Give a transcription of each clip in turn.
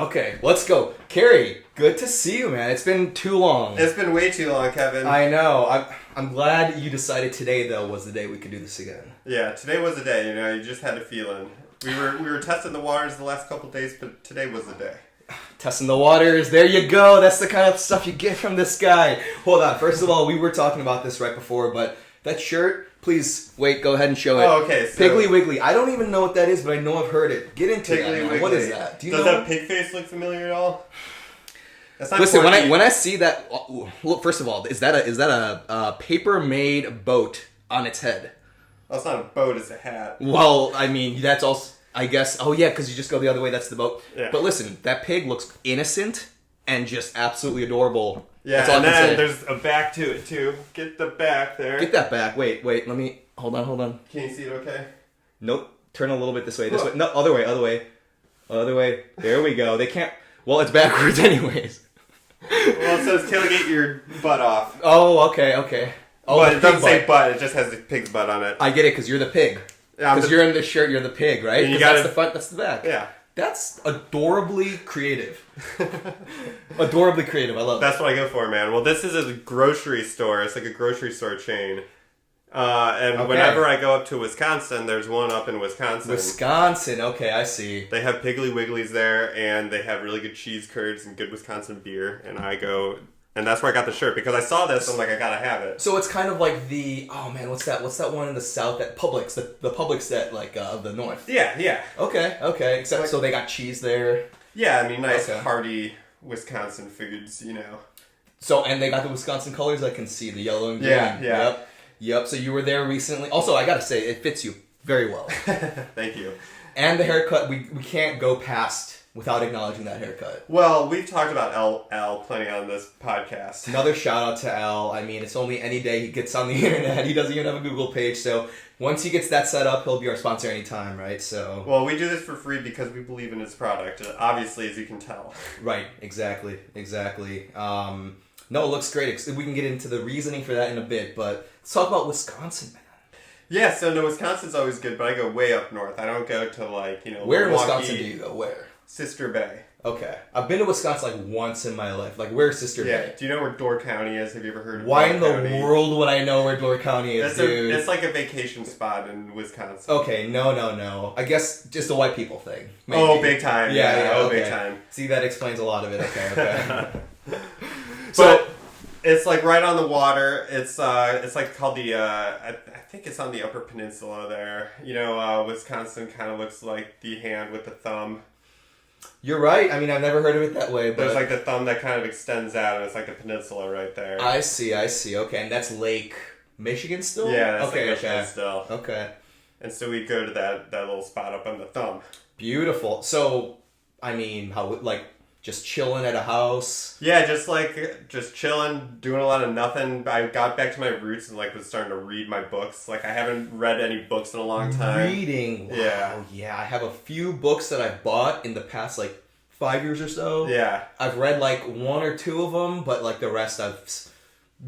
Okay, let's go. Cary, good to see you, man. It's been too long. It's been way too long, Kevin. I know. I'm glad you decided today, though, was the day we could do this again. Yeah, today was the day. You know, you just had a feeling. We were testing the waters the last couple days, but today was the day. Testing the waters. There you go. That's the kind of stuff you get from this guy. Hold on. First of all, we were talking about this right before, but that shirt, please, wait, go ahead and show it. Oh, okay. So Piggly Wiggly. I don't even know what that is, but I know I've heard it. Get into Piggly that. Wiggly. What is that? Do you Does know? that pig face look familiar at all? That's not Listen, quirky. when I see that, look, first of all, is that a paper-made boat on its head? Oh, it's not a boat, it's a hat. Well, I mean, that's also, I guess, oh yeah, because you just go the other way, that's the boat. Yeah. But listen, that pig looks innocent and just absolutely adorable. Yeah, that's all and I can then say. there's a back to it, too. Get the back there. Get that back. Wait, let me, hold on. Can you see it okay? Nope, turn a little bit this way. No, other way. There we go. They can't, well, it's backwards anyways. Well, it says tailgate your butt off. Oh, okay. Oh, But it doesn't say butt, it just has the pig's butt on it. I get it, because you're the pig. Yeah, Because you're in the shirt, you're the pig, right? And you Because gotta- that's the front, that's the back. Yeah. That's adorably creative. Adorably creative, I love it. That's what I go for, man. Well, this is a grocery store. It's like a grocery store chain. And Okay. whenever I go up to Wisconsin, there's one up in Wisconsin. Wisconsin, okay, I see. They have Piggly Wigglies there, and they have really good cheese curds and good Wisconsin beer. And I go, and that's where I got the shirt because I saw this. I'm like, I gotta have it. So it's kind of like the, oh man, what's that one in the south, that Publix, the Publix that, like, of the north. Yeah. Okay, except so they got cheese there. Yeah, I mean, nice, Okay. hearty Wisconsin foods, you know. So, and they got the Wisconsin colors, I can see, the yellow and green. Yeah. Yep, so you were there recently. Also, I gotta say, it fits you very well. Thank you. And the haircut, we can't go past without acknowledging that haircut. Well, we've talked about L plenty on this podcast. Another shout out to Al. I mean, it's only any day he gets on the internet. He doesn't even have a Google page, so once he gets that set up, he'll be our sponsor anytime, right? So Well, we do this for free because we believe in his product, obviously, as you can tell. right, exactly. No, it looks great. We can get into the reasoning for that in a bit, but let's talk about Wisconsin, man. Yeah, so no, Wisconsin's always good, but I go way up north. I don't go to, like, you know, Where in Milwaukee, Wisconsin do you go? Where? Sister Bay. Okay, I've been to Wisconsin like once in my life. Like, where's Sister Yeah. Bay? Do you know where Door County is? Have you ever heard of Why Door in the County? world would I know where Door County is, dude? It's like a vacation spot in Wisconsin. Okay, no. I guess just a white people thing. Maybe. Oh, big time. Yeah, big okay. time. See, that explains a lot of it. Okay. But it's like right on the water. It's like called the I think it's on the Upper Peninsula there. You know, Wisconsin kind of looks like the hand with the thumb. You're right. I mean, I've never heard of it that way, but There's like the thumb that kind of extends out, and it's like the peninsula right there. I see. Okay, and that's Lake Michigan still? Yeah, that's okay, like Michigan still. Okay. And so we'd go to that little spot up on the thumb. Beautiful. So, I mean, how, like, just chilling at a house? Yeah, just chilling, doing a lot of nothing. I got back to my roots and like was starting to read my books. Like I haven't read any books in a long time. Reading. Wow. Yeah. Yeah, I have a few books that I've bought in the past, like, 5 years or so. Yeah. I've read, like, one or two of them, but, like, the rest I've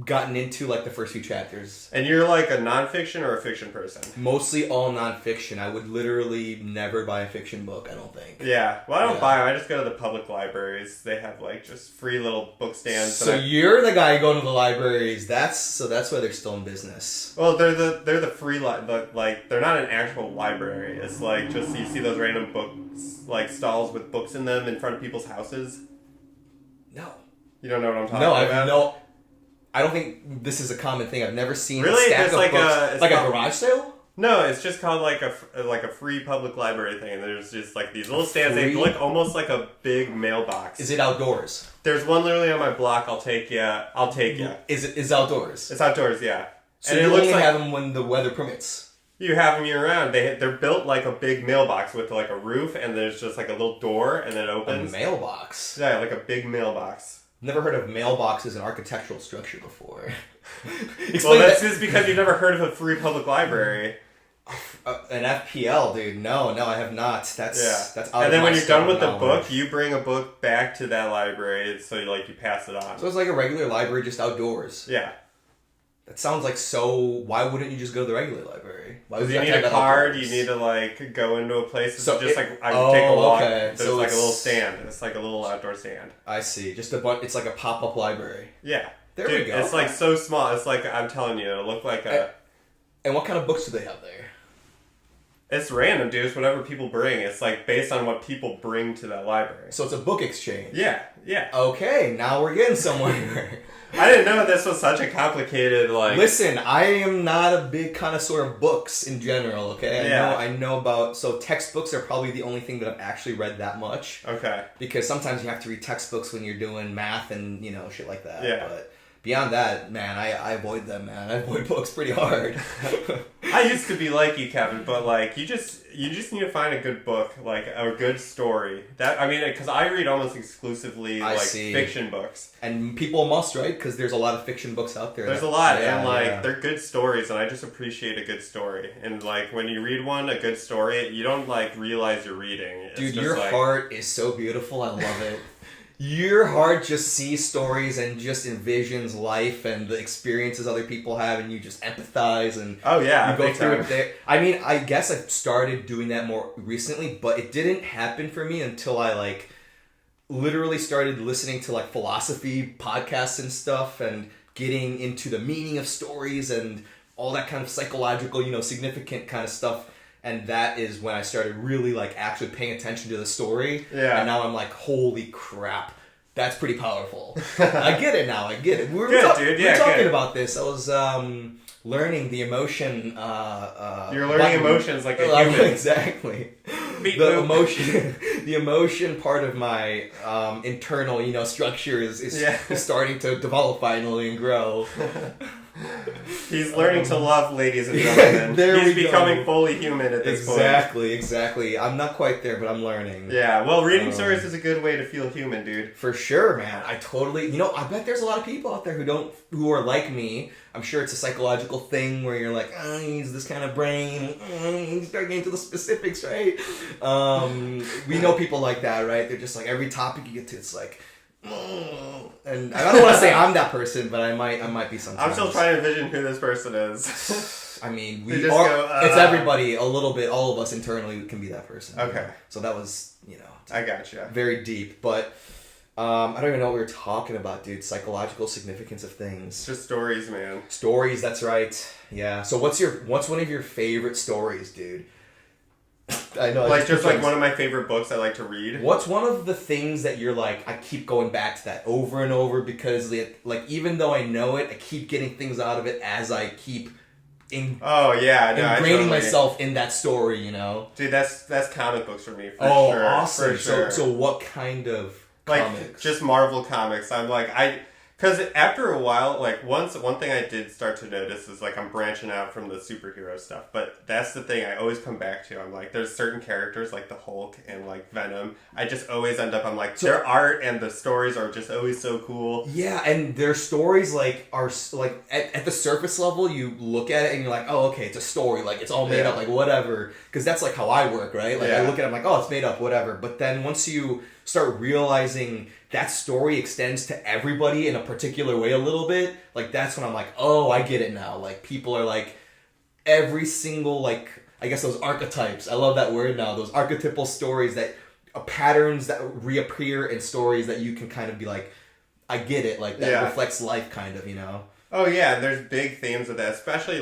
gotten into, like, the first few chapters. And you're like a nonfiction or a fiction person? Mostly all nonfiction. I would literally never buy a fiction book, I don't think. Yeah. Well, I don't Yeah. buy them. I just go to the public libraries. They have like just free little book stands. So you're the guy going to the libraries. That's why they're still in business. Well, they're the free but like they're not an actual library. It's like just you see those random books like stalls with books in them in front of people's houses. No. You don't know what I'm talking No, about? I don't think this is a common thing. I've never seen Really? a stack It's of like books. it's like called- a garage sale? No, it's just called like a free public library thing. And there's just like these little stands. They Free? look almost like a big mailbox. Is it outdoors? There's one literally on my block. I'll take you. Is outdoors? It's outdoors, yeah. So And you it looks only like have them when the weather permits. you have them year round. They're built like a big mailbox with like a roof, and there's just like a little door, and then it A opens. mailbox. Yeah, like a big mailbox. Never heard of mailbox as an architectural structure before. Well, Explain that's that. just because you've never heard of a free public library. An FPL, dude. No, I have not. That's out And of then my when you're done scope with of the knowledge. book, you bring a book back to that library, so you pass it on. So it's like a regular library, just outdoors. Yeah. That sounds like so. Why wouldn't you just go to the regular library? Why would Because you have need to have a that card, outdoors? you need to like go into a place. So So just it- like I take a walk. okay. There's So like a it's- little stand. It's like a little outdoor stand. I see. Just a bunch. It's like a pop-up library. Yeah. There Dude, we go. It's like so small. It's like I'm telling you, it'll look like a. And what kind of books do they have there? It's random, dude. It's whatever people bring. It's like based on what people bring to that library. So it's a book exchange. Yeah, yeah. Okay, now we're getting somewhere. I didn't know this was such a complicated like. Listen, I am not a big connoisseur of books in general. Okay, I know about textbooks are probably the only thing that I've actually read that much. Okay. Because sometimes you have to read textbooks when you're doing math and shit like that. Yeah. But beyond that, man, I avoid them, man. I avoid books pretty hard. I used to be like you, Kevin, but like you just need to find a good book, like a good story. Because I read almost exclusively fiction books, and people must, right? Because there's a lot of fiction books out there. There's a lot, and they're good stories, and I just appreciate a good story. And like when you read a good story, you don't like realize you're reading. It's Dude, just your heart is so beautiful. I love it. Your heart just sees stories and just envisions life and the experiences other people have, and you just empathize and you go through it there. I mean, I guess I've started doing that more recently, but it didn't happen for me until I literally started listening to philosophy podcasts and stuff and getting into the meaning of stories and all that kind of psychological, significant kind of stuff. And that is when I started really actually paying attention to the story. Yeah. And now I'm like, holy crap, that's pretty powerful. I get it now. I get it. We were talking about this. I was learning the emotion. You're learning emotions like a human. Exactly. The emotion part of my internal, structure is starting to develop finally and grow. He's learning to love, ladies and gentlemen. He's becoming fully human at this point. Exactly. I'm not quite there, but I'm learning. Yeah, well, reading stories is a good way to feel human, dude. For sure, man. I totally... I bet there's a lot of people out there who are like me. I'm sure it's a psychological thing where you're like, he's this kind of brain. You start getting to the specifics, right? We know people like that, right? They're just like, every topic you get to, it's like... And I don't want to say I'm that person, but I might be sometimes. I'm still trying to envision who this person is. I mean, it's everybody a little bit. All of us internally can be that person. Okay. So that was, I gotcha. Very deep, but I don't even know what we were talking about, dude. Psychological significance of things. Just stories, man. Stories. That's right. Yeah. So what's one of your favorite stories, dude? I know. Just one of my favorite books I like to read. What's one of the things that you're like, I keep going back to that over and over because even though I know it, I keep getting things out of it as I keep ingraining myself in that story, Dude, that's comic books for me, for sure. Awesome. For sure. So what kind of comics? Just Marvel comics. I'm because after a while, one thing I did start to notice is I'm branching out from the superhero stuff. But that's the thing I always come back to. I'm there's certain characters like the Hulk and Venom. I just always end up, their art and the stories are just always so cool. Yeah, and their stories are at the surface level, you look at it and you're like, oh, okay, it's a story. It's all made up, whatever. Because that's how I work, right? I look at it, I'm like, oh, it's made up, whatever. But then once you start realizing that story extends to everybody in a particular way a little bit, that's when I'm like, oh, I get it now. People are every single, I guess those archetypes, I love that word now, those archetypal stories that patterns that reappear in stories that you can kind of be I get it, that reflects life kind of, Oh yeah, there's big themes of that, especially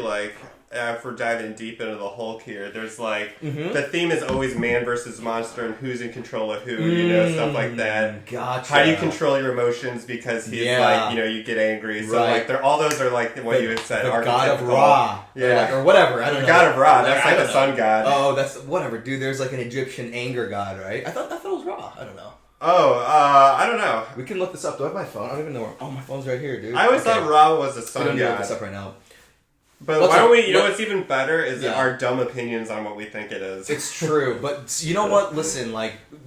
if we're diving deep into the Hulk here, there's the theme is always man versus monster and who's in control of who, stuff like that. Gotcha. How do you control your emotions because he's you get angry. So all those are what you had said. The god of Ra. Or whatever, I don't know. The god of Ra, that's the sun god. Oh, that's, whatever, dude, there's an Egyptian anger god, right? I thought it was Ra, I don't know. Oh, I don't know. We can look this up. Do I have my phone? I don't even know where... Oh, my phone's right here, dude. I always thought Ra was the sun god. I'm going to look this up right now. But why don't we... what's even better is our dumb opinions on what we think it is. It's true. But you know what? Listen,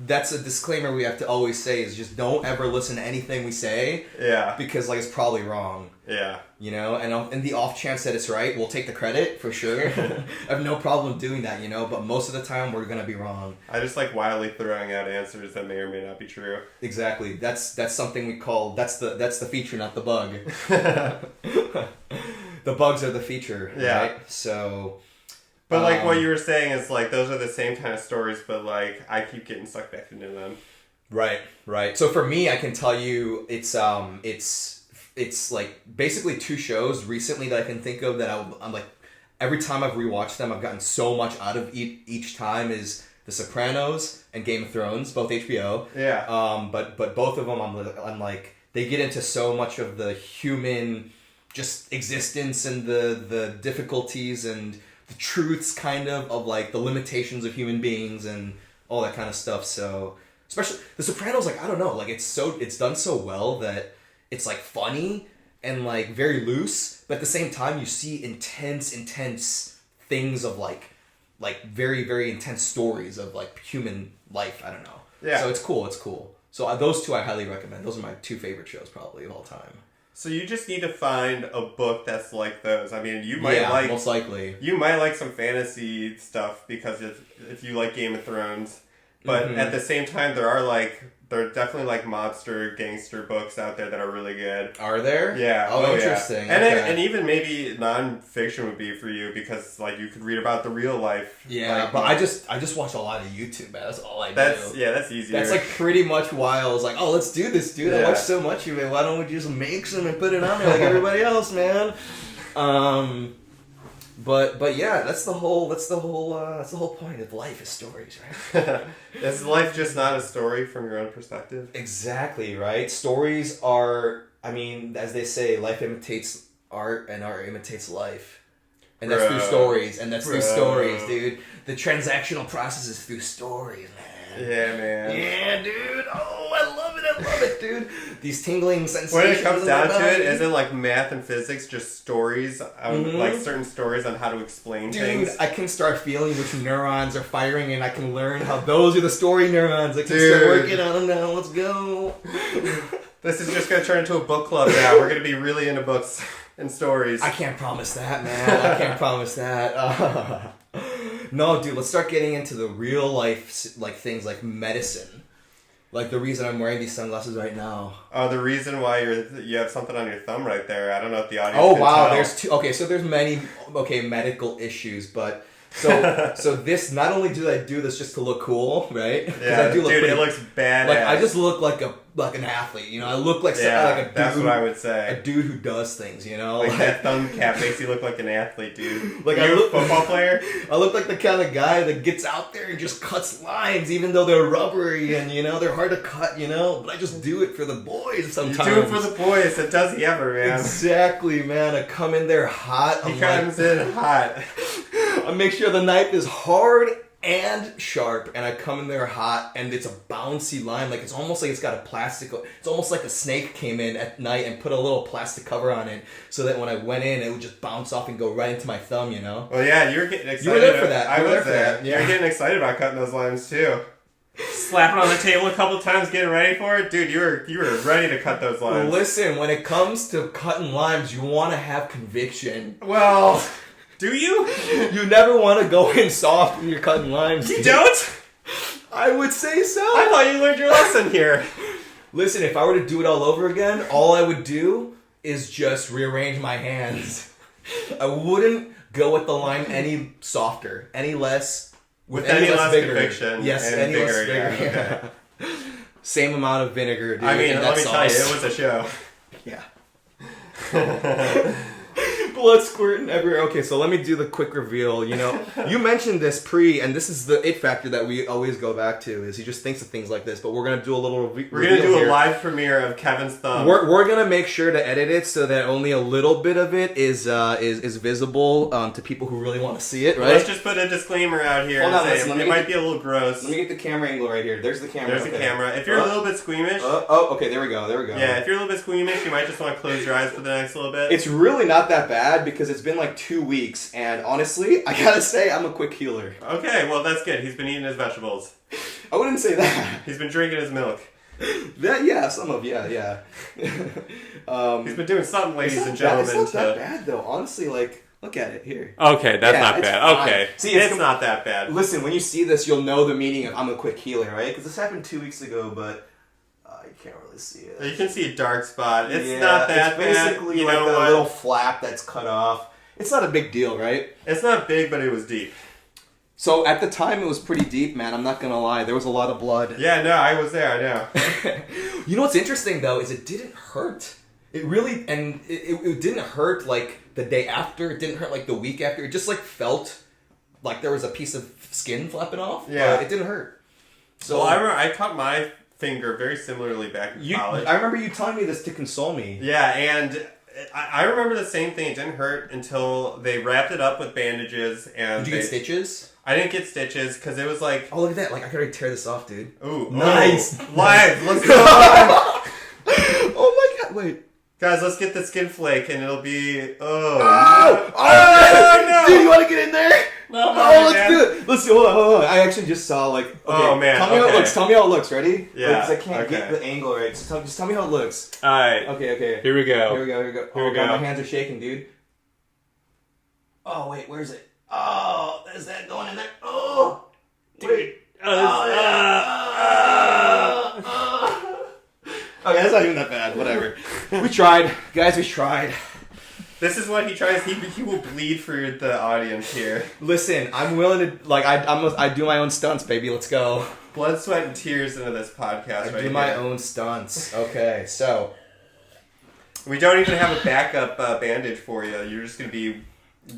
that's a disclaimer we have to always say is just don't ever listen to anything we say. Yeah. Because, it's probably wrong. Yeah. And in the off chance that it's right, we'll take the credit, for sure. I have no problem doing that, but most of the time we're going to be wrong. I just wildly throwing out answers that may or may not be true. Exactly. That's something we call... That's the feature, not the bug. The bugs are the feature, Yeah. right? So... But like what you were saying is like those are the same kind of stories, but like I keep getting sucked back into them. Right. So for me, I can tell you it's like basically 2 shows recently that I can think of that I'm like every time I've rewatched them, I've gotten so much out of each time is The Sopranos and Game of Thrones, both HBO. Yeah. But both of them I'm like they get into so much of the human just existence and the difficulties and the truths kind of like the limitations of human beings and all that kind of stuff. So especially The Sopranos, like I don't know, like it's done so well that it's like funny and like very loose, but at the same time you see intense things of like very, very intense stories of like human life. I don't know. Yeah. So it's cool. So those 2 I highly recommend. Those are my 2 favorite shows probably of all time. So you just need to find a book that's like those. I mean, you might like most likely. You might like some fantasy stuff because if you like Game of Thrones, but at the same time there are definitely like mobster gangster books out there that are really good. Are there? Yeah. Oh, interesting. Yeah. Okay. And even maybe nonfiction would be for you because like you could read about the real life. Yeah, like, but I just watch a lot of YouTube, man. That's all I do. That's easier. That's like pretty much why I was like, oh, let's do this, dude. Yeah. I watch so much of it. Why don't we just make some and put it on there like everybody else, man? But yeah, that's the whole point of life is stories, right? Is life just not a story from your own perspective? Exactly, right? Stories are, I mean, as they say, life imitates art and art imitates life. And that's through stories, dude. The transactional process is through stories, man. Yeah, man. Yeah, dude. Oh, I love it, dude. These tingling sensations. When it comes down to it, isn't like math and physics just stories, like certain stories on how to explain things? Dude, I can start feeling which neurons are firing, and I can learn how those are the story neurons. I can start working on them now. Let's go. This is just gonna turn into a book club now. We're gonna be really into books and stories. I can't promise that, man. I can't promise that. No, dude, let's start getting into the real life like things like medicine. Like the reason I'm wearing these sunglasses right now. Oh, the reason why you have something on your thumb right there. I don't know if the audience Oh, can wow, tell. there's 2. Okay, so there's many medical issues, but so this, not only do I do this just to look cool, right? Yeah, I do look dude, pretty, it looks badass. like I just look like an athlete, you know. I look like like a dude. That's what I would say. A dude who does things, you know. Like that thumb cap makes you look like an athlete, dude. Like Are you I look a football player. I look like the kind of guy that gets out there and just cuts lines, even though they're rubbery and they're hard to cut, But I just do it for the boys sometimes. You do it for the boys. It does he ever, man. Exactly, man. I come in there hot. He comes in hot. I make sure the knife is hard and sharp, and I come in there hot, and it's a bouncy line. Like it's almost like it's got a plastic. It's almost like a snake came in at night and put a little plastic cover on it, so that when I went in, it would just bounce off and go right into my thumb. Well, yeah, you were getting excited. You were there for that. I was there. Yeah. You were getting excited about cutting those lines too. Slapping on the table a couple times, getting ready for it, dude. You were ready to cut those lines. Listen, when it comes to cutting limes, you want to have conviction. Well. Do you? You never want to go in soft when you're cutting limes. You don't? I would say so. I thought you learned your lesson here. Listen, if I were to do it all over again, all I would do is just rearrange my hands. I wouldn't go with the lime any softer, any less, with any less vigor. conviction. Yes, and any vigor, less vigor. yeah, okay. Same amount of vinegar, dude. I mean, let me tell you, sauce. it was a show. Yeah. Blood squirting everywhere. Okay, so let me do the quick reveal. You mentioned this and this is the it factor that we always go back to, is he just thinks of things like this, but we're going to do a little We're going to do a live premiere of Kevin's thumb. We're going to make sure to edit it so that only a little bit of it is visible to people who really want to see it, right? Let's just put a disclaimer out here and say it might be a little gross. Let me get the camera angle right here. There's the camera. There's the camera. If you're a little bit squeamish... okay, there we go. Yeah, if you're a little bit squeamish, you might just want to close your eyes for the next little bit. It's really not that bad because it's been like 2 weeks, and honestly, I gotta say, I'm a quick healer. Okay, well that's good. He's been eating his vegetables. I wouldn't say that. He's been drinking his milk. Yeah. He's been doing something, ladies and gentlemen. It's not that bad though, honestly. Like, look at it here. Okay, that's not bad. Fine. Okay, see, it's not that bad. Listen, when you see this, you'll know the meaning of I'm a quick healer, right? Because this happened 2 weeks ago, but You can't really see it. You can see a dark spot. It's not that bad. It's basically you like know a what? little flap that's cut off. It's not a big deal, right? It's not big, but it was deep. So at the time, it was pretty deep, man. I'm not gonna lie. There was a lot of blood. Yeah, no, I was there. I know. You know what's interesting though is it didn't hurt. It really, and it didn't hurt like the day after. It didn't hurt like the week after. It just like felt like there was a piece of skin flapping off. Yeah, but it didn't hurt. So well, I remember I cut my finger very similarly back in college. I remember you telling me this to console me. Yeah, and I remember the same thing. It didn't hurt until they wrapped it up with bandages. And did you get stitches? I didn't get stitches because it was like... Oh, look at that. Like, I could already tear this off, dude. Ooh. Nice. Oh, live. Let's go live. Oh, my God. Wait. Guys, let's get the skin flake and it'll be... Oh, no. Dude, you want to get in there? No, let's do it. Let's see. Hold on. I actually just saw, like... Okay, oh, man. Tell me how it looks. Tell me how it looks. Ready? Yeah. Because I can't get the angle right. So just tell me how it looks. All right. Okay. Here we go. Here we go. Oh, God, my hands are shaking, dude. Oh, wait. Where's it? Oh, there's that going in there. Oh, wait. Okay, that's not even that bad. Whatever. We tried. Guys, we tried. This is what he tries. He will bleed for the audience here. Listen, I'm willing to, like, I do my own stunts, baby. Let's go. Blood, sweat, and tears into this podcast I do my own stunts. Okay, so. We don't even have a backup bandage for you. You're just going to be...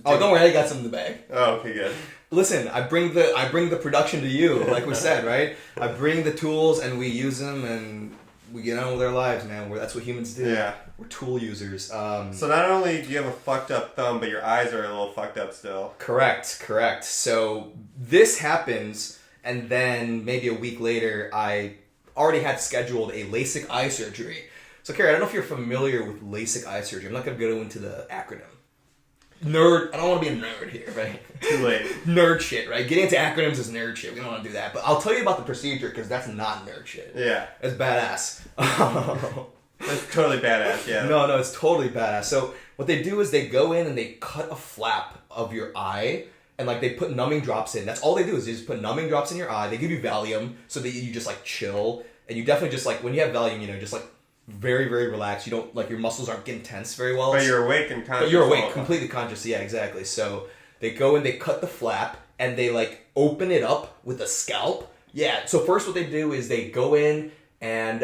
Oh, don't worry, I got some in the bag. Oh, okay, good. Listen, I bring the production to you, like we said, right? I bring the tools and we use them and we get on with our lives, man. That's what humans do. Yeah. We're tool users. So not only do you have a fucked up thumb, but your eyes are a little fucked up still. Correct. So this happens, and then maybe a week later, I already had scheduled a LASIK eye surgery. So, Cary, I don't know if you're familiar with LASIK eye surgery. I'm not going to go into the acronym. Nerd. I don't want to be a nerd here, right? Too late. Nerd shit, right? Getting into acronyms is nerd shit. We don't want to do that. But I'll tell you about the procedure because that's not nerd shit. Yeah. It's badass. That's totally badass, yeah. No, it's totally badass. So what they do is they go in and they cut a flap of your eye and like they put numbing drops in. That's all they do is they just put numbing drops in your eye. They give you Valium so that you just like chill. And you definitely just like, when you have Valium, you know, just like very, very relaxed. You don't, like, your muscles aren't getting tense very well. But you're awake and conscious. But you're awake, completely conscious. Yeah, exactly. So they go and they cut the flap and they, like, open it up with a scalp. Yeah, so first what they do is they go in and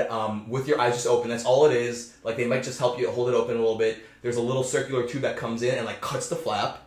with your eyes just open, that's all it is. Like, they might just help you hold it open a little bit. There's a little circular tube that comes in and, like, cuts the flap,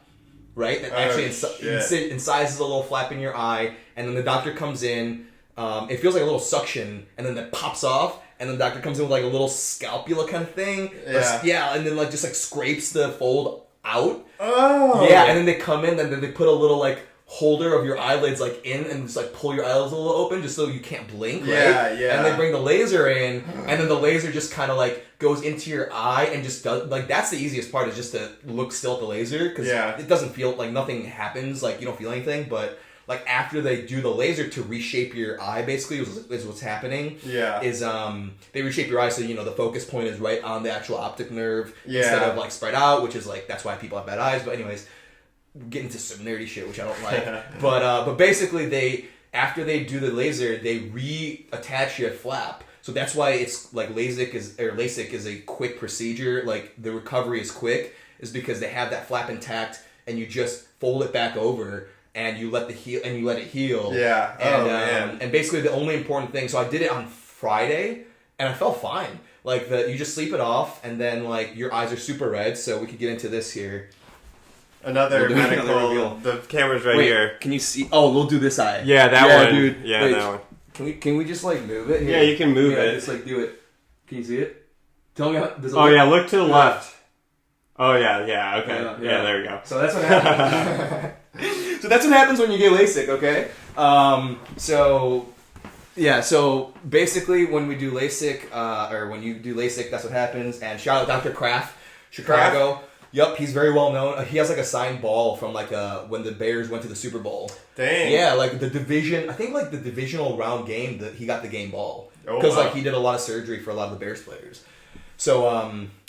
right? That actually incises a little flap in your eye. And then the doctor comes in. It feels like a little suction, and then that pops off. And then the doctor comes in with like a little scalpula kind of thing. Yeah. And then like just like scrapes the fold out. Oh. Yeah, and then they come in and then they put a little like holder of your eyelids like in and just like pull your eyelids a little open just so you can't blink, right? Yeah. And they bring the laser in and then the laser just kind of like goes into your eye and just does, like, that's the easiest part is just to look still at the laser because it doesn't feel like nothing happens, like you don't feel anything, but like after they do the laser to reshape your eye, basically is what's happening. Yeah. Is they reshape your eye so you know the focus point is right on the actual optic nerve instead of like spread out, which is like that's why people have bad eyes. But anyways, get into some nerdy shit which I don't like. But basically after they do the laser, they reattach your flap. So that's why it's like LASIK is a quick procedure. Like the recovery is quick, is because they have that flap intact and you just fold it back over. And you let it heal. Yeah. And basically the only important thing. So I did it on Friday, and I felt fine. Like you just sleep it off, and then like your eyes are super red. So we could get into this here. Another medical. The camera's right here. Can you see? Oh, we'll do this eye. Yeah, that one, dude. Yeah, that one. Can we just like move it? Here? Yeah, you can move it. Just like do it. Can you see it? Tell me how. Look to the left. Oh yeah. Okay. Yeah, there we go. So that's what happens. So that's what happens when you get LASIK, okay? So basically when we do LASIK, or when you do LASIK, that's what happens. And shout out Dr. Kraft, Chicago. Yep, he's very well known. He has like a signed ball from like when the Bears went to the Super Bowl. Dang. Yeah, like the division, I think like the divisional round game, he got the game ball. Because like he did a lot of surgery for a lot of the Bears players. So,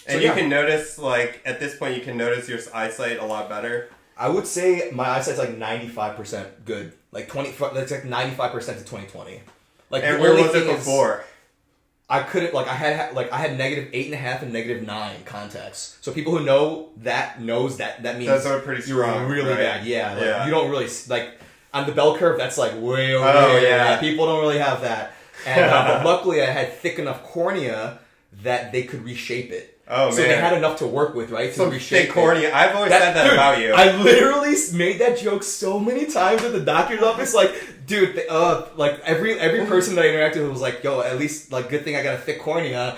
and you can notice, like, at this point, you can notice your eyesight a lot better. I would say my eyesight's like 95% good. Like that's like 95% to 20/20. Like, and where was it before? I couldn't I had -8.5 and -9 contacts. So people who know that knows that means those are pretty strong. You're really right? bad. Yeah, you don't really on the bell curve. That's like way over Oh, there. yeah. People don't really have that. And but luckily, I had thick enough cornea that they could reshape it. Oh, so man. they had enough to work with, right? To So reshape thick cornea. I've always said that dude, about you. I literally made that joke so many times at the doctor's office. Like, dude, every person that I interacted with was like, "Yo, at least good thing I got a thick cornea."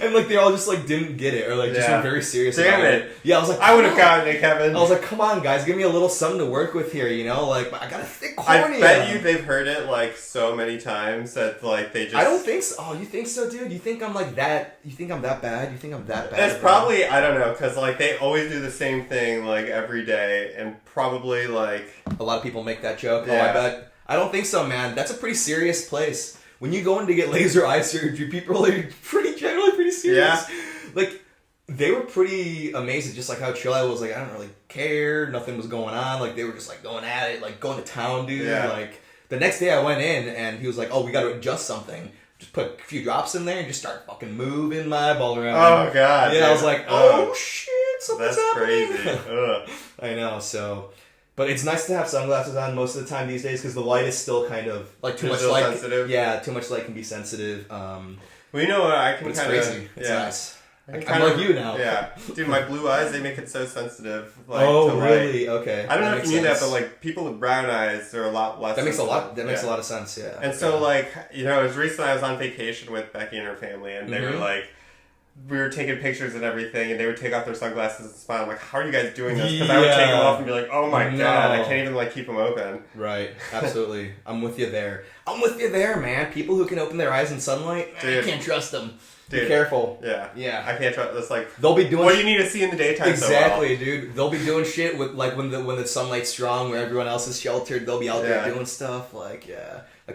And they all just didn't get it or just were very serious. Damn about it. Yeah, I was like, I would have gotten it, Kevin. I was like, come on, guys, give me a little something to work with here. I got a thick cornea. I bet you they've heard it so many times that they just. I don't think so. Oh, you think so, dude? You think I'm that? You think I'm that bad? You think I'm that bad? It's probably, I don't know, because they always do the same thing every day, and probably a lot of people make that joke. Yeah. Oh, I bet. I don't think so, man. That's a pretty serious place. When you go in to get laser eye surgery, people are generally pretty serious. Yeah. They were pretty amazed at just how chill I was. I don't really care. Nothing was going on. They were just going at it, going to town, dude. Yeah. The next day I went in and he was like, "Oh, we got to adjust something. Just put a few drops in there and just start fucking moving my eyeball around." Oh, God. Yeah, dude. I was like, "Oh, shit, something's That's happening." crazy. Ugh. I know, so... But it's nice to have sunglasses on most of the time these days because the light is still kind of too much light. Sensitive. Yeah, too much light can be sensitive. Well, you know what? I can But it's kind of. crazy. It's nice. I'm like you now. Yeah, dude, my blue eyes, they make it so sensitive. Oh, to light. really? Okay. I don't know if you knew makes that, sense. but people with brown eyes, they're a lot less. That makes sensitive. a lot of sense. Yeah. And so it was recently I was on vacation with Becky and her family, and they were we were taking pictures and everything, and they would take off their sunglasses and smile. I'm like, how are you guys doing this? Because I would take them off and be like, oh my God, I can't even keep them open. Right, absolutely. I'm with you there. Man. People who can open their eyes in sunlight, dude, I can't trust them. Dude, be careful. Yeah. I can't trust this. They'll be doing. What do you need to see in the daytime? Exactly, so well? Dude. They'll be doing shit with when the sunlight's strong, where everyone else is sheltered. They'll be out there doing stuff like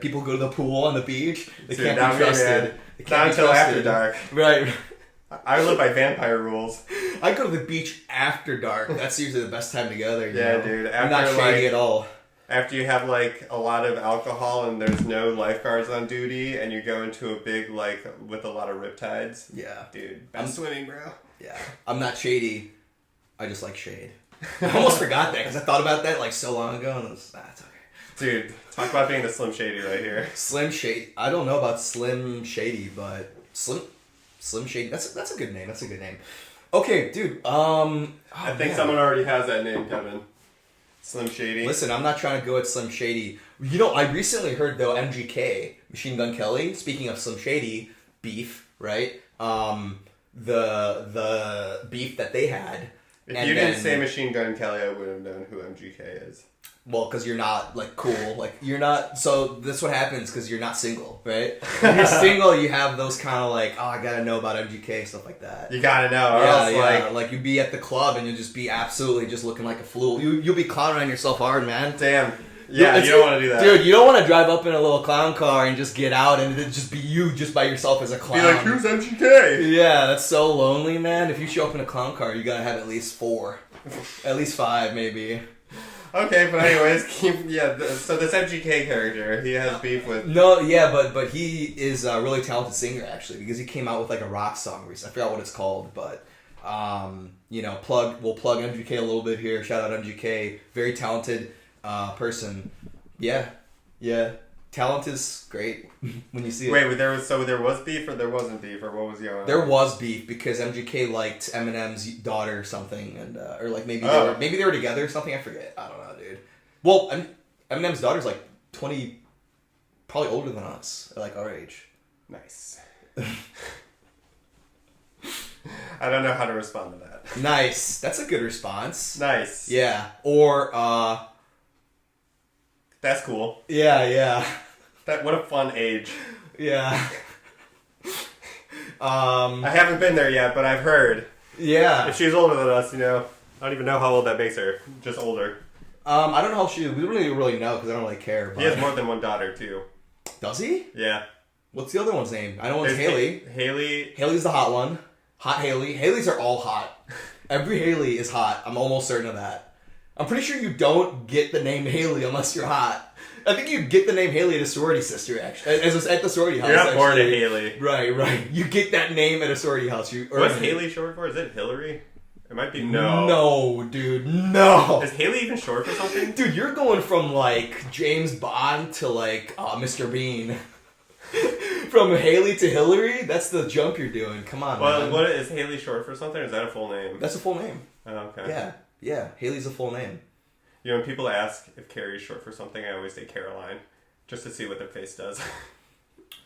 people who go to the pool on the beach. They can't be trusted. Not until after dark. Right. I live by vampire rules. I go to the beach after dark. That's usually the best time to go there. Dude. After, I'm not shady at all. After you have a lot of alcohol and there's no lifeguards on duty, and you go into a big with a lot of riptides. Yeah, dude. I'm swimming, bro. Yeah, I'm not shady. I just like shade. I almost forgot that because I thought about that so long ago, and it's okay. Dude, talk about being the Slim Shady right here. Slim Shady. I don't know about Slim Shady, but Slim Shady. That's a good name. That's a good name. Okay, dude. I think someone already has that name, Kevin. Slim Shady. Listen, I'm not trying to go at Slim Shady. I recently heard though MGK, Machine Gun Kelly. Speaking of Slim Shady beef, right? The beef that they had. If you didn't say Machine Gun Kelly, I would have known who MGK is. Well, because you're not cool, you're not. So that's what happens because you're not single, right? When you're single, you have those kind of I gotta know about MGK, stuff like that. You gotta know, or else you'd be at the club and you'll just be absolutely just looking like a fool. You'll be clowning on yourself hard, man. Damn. Yeah, you don't want to do that, dude. You don't want to drive up in a little clown car and just get out and it just be you just by yourself as a clown. Be like, who's MGK? Yeah, that's so lonely, man. If you show up in a clown car, you gotta have at least 4, at least 5, maybe. Okay, but anyways, so this MGK character, he has beef with... No, yeah, but he is a really talented singer, actually, because he came out with a rock song recently. I forgot what it's called, but, we'll plug MGK a little bit here. Shout out MGK. Very talented person. Yeah. Talent is great when you see it. Wait, there was beef or there wasn't beef, or what was going on? There was beef because MGK liked Eminem's daughter or something, and or maybe they were together or something. I forget. I don't know, dude. Well, Eminem's daughter's 20, probably older than us, our age. Nice. I don't know how to respond to that. Nice. That's a good response. Nice. Yeah. Or that's cool. Yeah. What a fun age. Yeah. I haven't been there yet, but I've heard. Yeah. If she's older than us, I don't even know how old that makes her. Just older. I don't know how we don't really know because I don't really care. But... He has more than one daughter too. Does he? Yeah. What's the other one's name? I know one's Haley. Haley's the hot one. Hot Haley. Haley's are all hot. Every Haley is hot. I'm almost certain of that. I'm pretty sure you don't get the name Haley unless you're hot. I think you get the name Haley at a sorority sister, actually. At the sorority house. You're not born a Haley. Right. You get that name at a sorority house. What's Haley short for? Is it Hillary? It might be No, dude, no. Is Haley even short for something? Dude, you're going from, like, James Bond to, like, Mr. Bean. From Haley to Hillary? That's the jump you're doing. Come on, well, man. What is Haley short for something, or is that a full name? That's a full name. Oh, okay. Yeah. Haley's a full name. You know, when people ask if Carrie's short for something, I always say Caroline, just to see what their face does.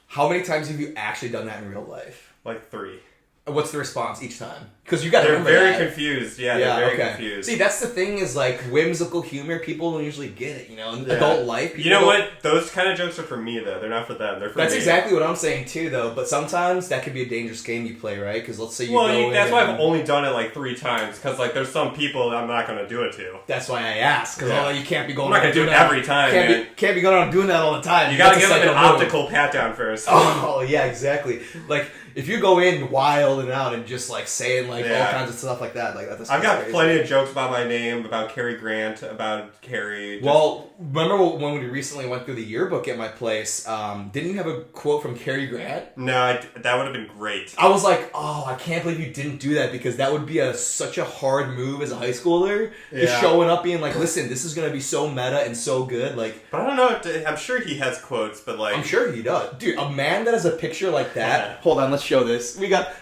How many times have you actually done that in real life? Like 3. What's the response each time? Because you got to remember They're that. very confused. Yeah, they're very confused. See, that's the thing is, like, whimsical humor, people don't usually get it, you know? In adult life, you know what? Those kind of jokes are for me, though. They're not for them. They're for me. That's exactly what I'm saying, too, though. But sometimes that could be a dangerous game you play, right? Because let's say that's why I've only done it, like, 3 times. Because, like, there's some people that I'm not going to do it to. That's why I asked. Because you can't be going I'm not going to do it every time, can't be going on doing that all the time. You got to give them an optical pat-down first. Oh, yeah, exactly. Like, if you go in wild and out and just, like, saying, like, all kinds of stuff like that, like, that's I've got crazy. plenty of jokes about my name, about Cary Grant, about Cary. Well, remember when we recently went through the yearbook at my place, didn't you have a quote from Cary Grant? No, that would have been great. I was like, oh, I can't believe you didn't do that, because that would be such a hard move as a high schooler. Just showing up being like, listen, this is going to be so meta and so good. Like, but I don't know, I'm sure he has quotes, but like... I'm sure he does. Dude, a man that has a picture like that... Hold on, let's show this.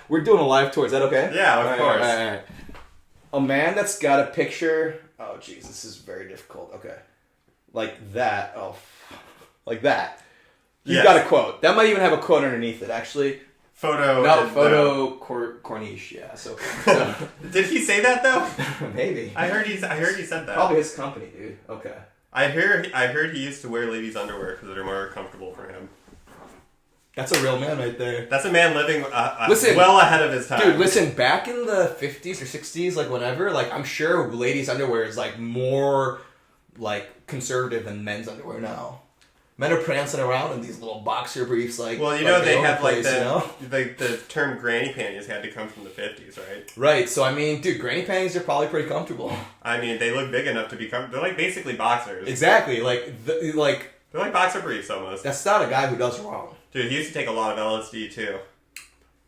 We're doing a live tour, is that okay? Yeah, of course. All right. A man that's got a picture... Oh, jeez, this is very difficult. Okay. Like that. Oh, like that. You've got a quote. That might even have a quote underneath it, actually. Photo Corniche, yeah. So did he say that, though? Maybe. I heard he said that. Probably his company, dude. Okay. I heard he used to wear ladies' underwear because they're more comfortable for him. That's a real man right there. That's a man living well ahead of his time. Dude, listen, back in the 50s or 60s, like whenever, like I'm sure ladies' underwear is like more like conservative than men's underwear now. Men are prancing around in these little boxer briefs, like. Well, you know they have like the term granny panties had to come from the 50s, right? Right. So I mean, dude, granny panties are probably pretty comfortable. I mean, they look big enough to be they're like basically boxers. Exactly. They're like boxer briefs almost. That's not a guy who does wrong. Dude, he used to take a lot of LSD too.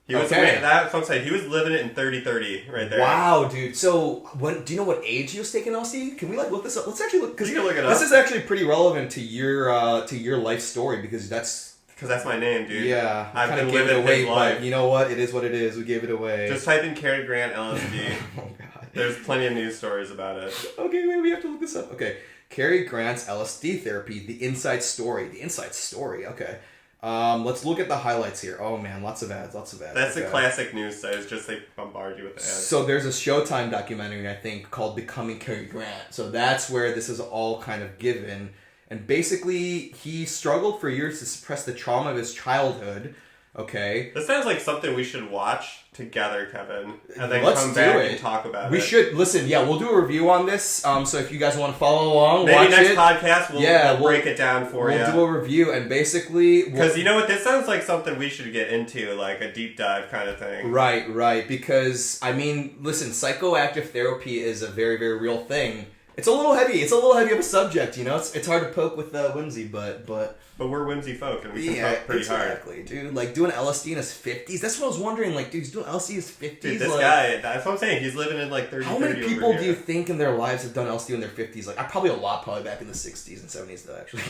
That's what I'm saying. He was living it in 30-30 right there. Wow, dude. So, do you know what age he was taking LSD? Can we look this up? Let's actually look, because you can look it up. This is actually pretty relevant to your life story, because that's my name, dude. Yeah, I've kind been of gave it living away, his life. But you know what? It is what it is. We gave it away. Just type in Cary Grant LSD. Oh god. There's plenty of news stories about it. Okay, wait, we have to look this up. Okay, Cary Grant's LSD therapy, the inside story. The inside story. Okay. Let's look at the highlights here. Oh man, lots of ads. That's the classic news site. It's just they bombard you with the ads. So there's a Showtime documentary, I think, called Becoming Cary Grant. So that's where this is all kind of given. And basically, he struggled for years to suppress the trauma of his childhood. Okay. This sounds like something we should watch together, Kevin, and then come back and talk about it. We should listen. Yeah, we'll do a review on this. So if you guys want to follow along, maybe watch next podcast we'll break it down for you. We'll do a review, and basically because you know what, this sounds like something we should get into, like a deep dive kind of thing. Right. Because I mean, listen, psychoactive therapy is a very, very real thing. It's a little heavy. It's a little heavy of a subject, you know. It's hard to poke with whimsy, but we're whimsy folk, and we can poke pretty hard. Exactly, dude. Like doing LSD in his 50s. That's what I was wondering. Like, dude, he's doing LSD in his 50s. Dude, this guy. That's what I'm saying. He's living in like 30. How many people do you think in their lives have done LSD in their 50s? Like, probably a lot, probably back in the 60s and 70s, though. Actually,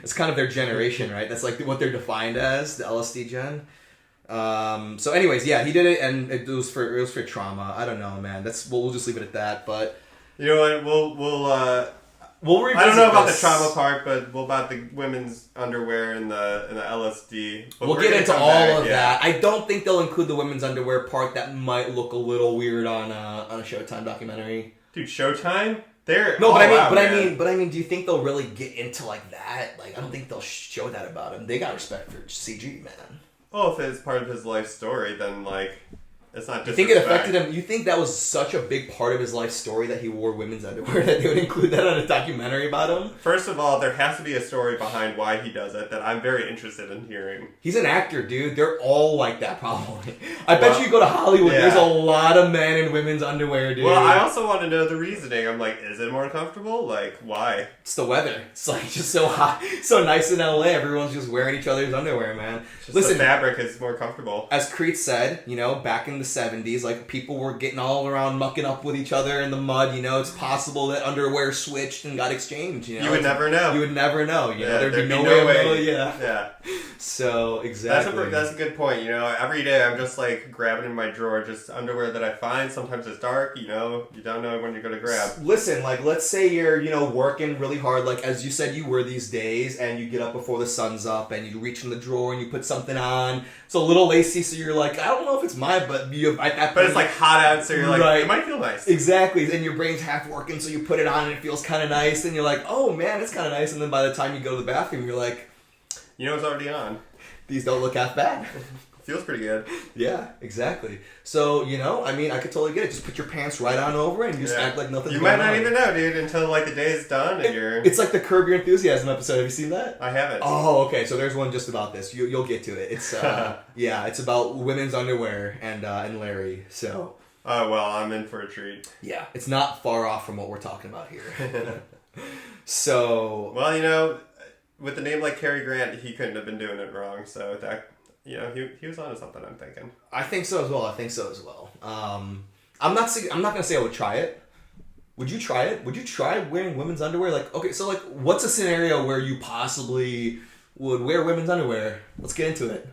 it's kind of their generation, right? That's like what they're defined as, the LSD gen. So, anyways, yeah, he did it, and it was for trauma. I don't know, man. We'll just leave it at that, but. You know what? We'll revisit I don't know about the trauma part, but about the women's underwear and the LSD. We'll get into all of that. I don't think they'll include the women's underwear part. That might look a little weird on a Showtime documentary. Dude, Showtime? But I mean, do you think they'll really get into like that? Like, I don't think they'll show that about him. They got respect for CG, man. Well, if it's part of his life story, then like. It's not You think it affected him? You think that was such a big part of his life story that he wore women's underwear that they would include that on a documentary about him? First of all, there has to be a story behind why he does it that I'm very interested in hearing. He's an actor, dude. They're all like that, probably. I bet you go to Hollywood, there's a lot of men in women's underwear, dude. Well, I also want to know the reasoning. I'm like, is it more comfortable? Like, why? It's the weather. It's like just so hot, so nice in LA. Everyone's just wearing each other's underwear, man. Listen, the fabric is more comfortable. As Creed said, back in the 70s, like, people were getting all around mucking up with each other in the mud. It's possible that underwear switched and got exchanged. You would never know. You would never know. There'd be no way. Yeah. So exactly. That's a good point. Every day I'm just like grabbing in my drawer just underwear that I find. Sometimes it's dark. You don't know when you're gonna grab. Listen, like, let's say you're working really hard, like as you said you were these days, and you get up before the sun's up, and you reach in the drawer and you put something on. It's a little lacy, so you're like, I don't know if it's mine, but it's like hot out, so you're like, right. It might feel nice. Exactly, and your brain's half working, so you put it on and it feels kind of nice, and you're like, oh man, it's kind of nice, and then by the time you go to the bathroom, you're like, it's already on. These don't look half bad. Feels pretty good. Yeah, exactly. So, I could totally get it. Just put your pants right on over and just act like nothing's going on. You might not even know, dude, until like the day is done and you're... It's like the Curb Your Enthusiasm episode. Have you seen that? I haven't. Oh, okay. So there's one just about this. You'll get to it. It's it's about women's underwear and Larry. So... Oh, well, I'm in for a treat. Yeah, it's not far off from what we're talking about here. So... Well, with a name like Cary Grant, he couldn't have been doing it wrong. So that... he was onto something, I'm thinking. I think so as well. I'm not going to say I would try it. Would you try it? Would you try wearing women's underwear? Like, okay, so like, what's a scenario where you possibly would wear women's underwear? Let's get into it.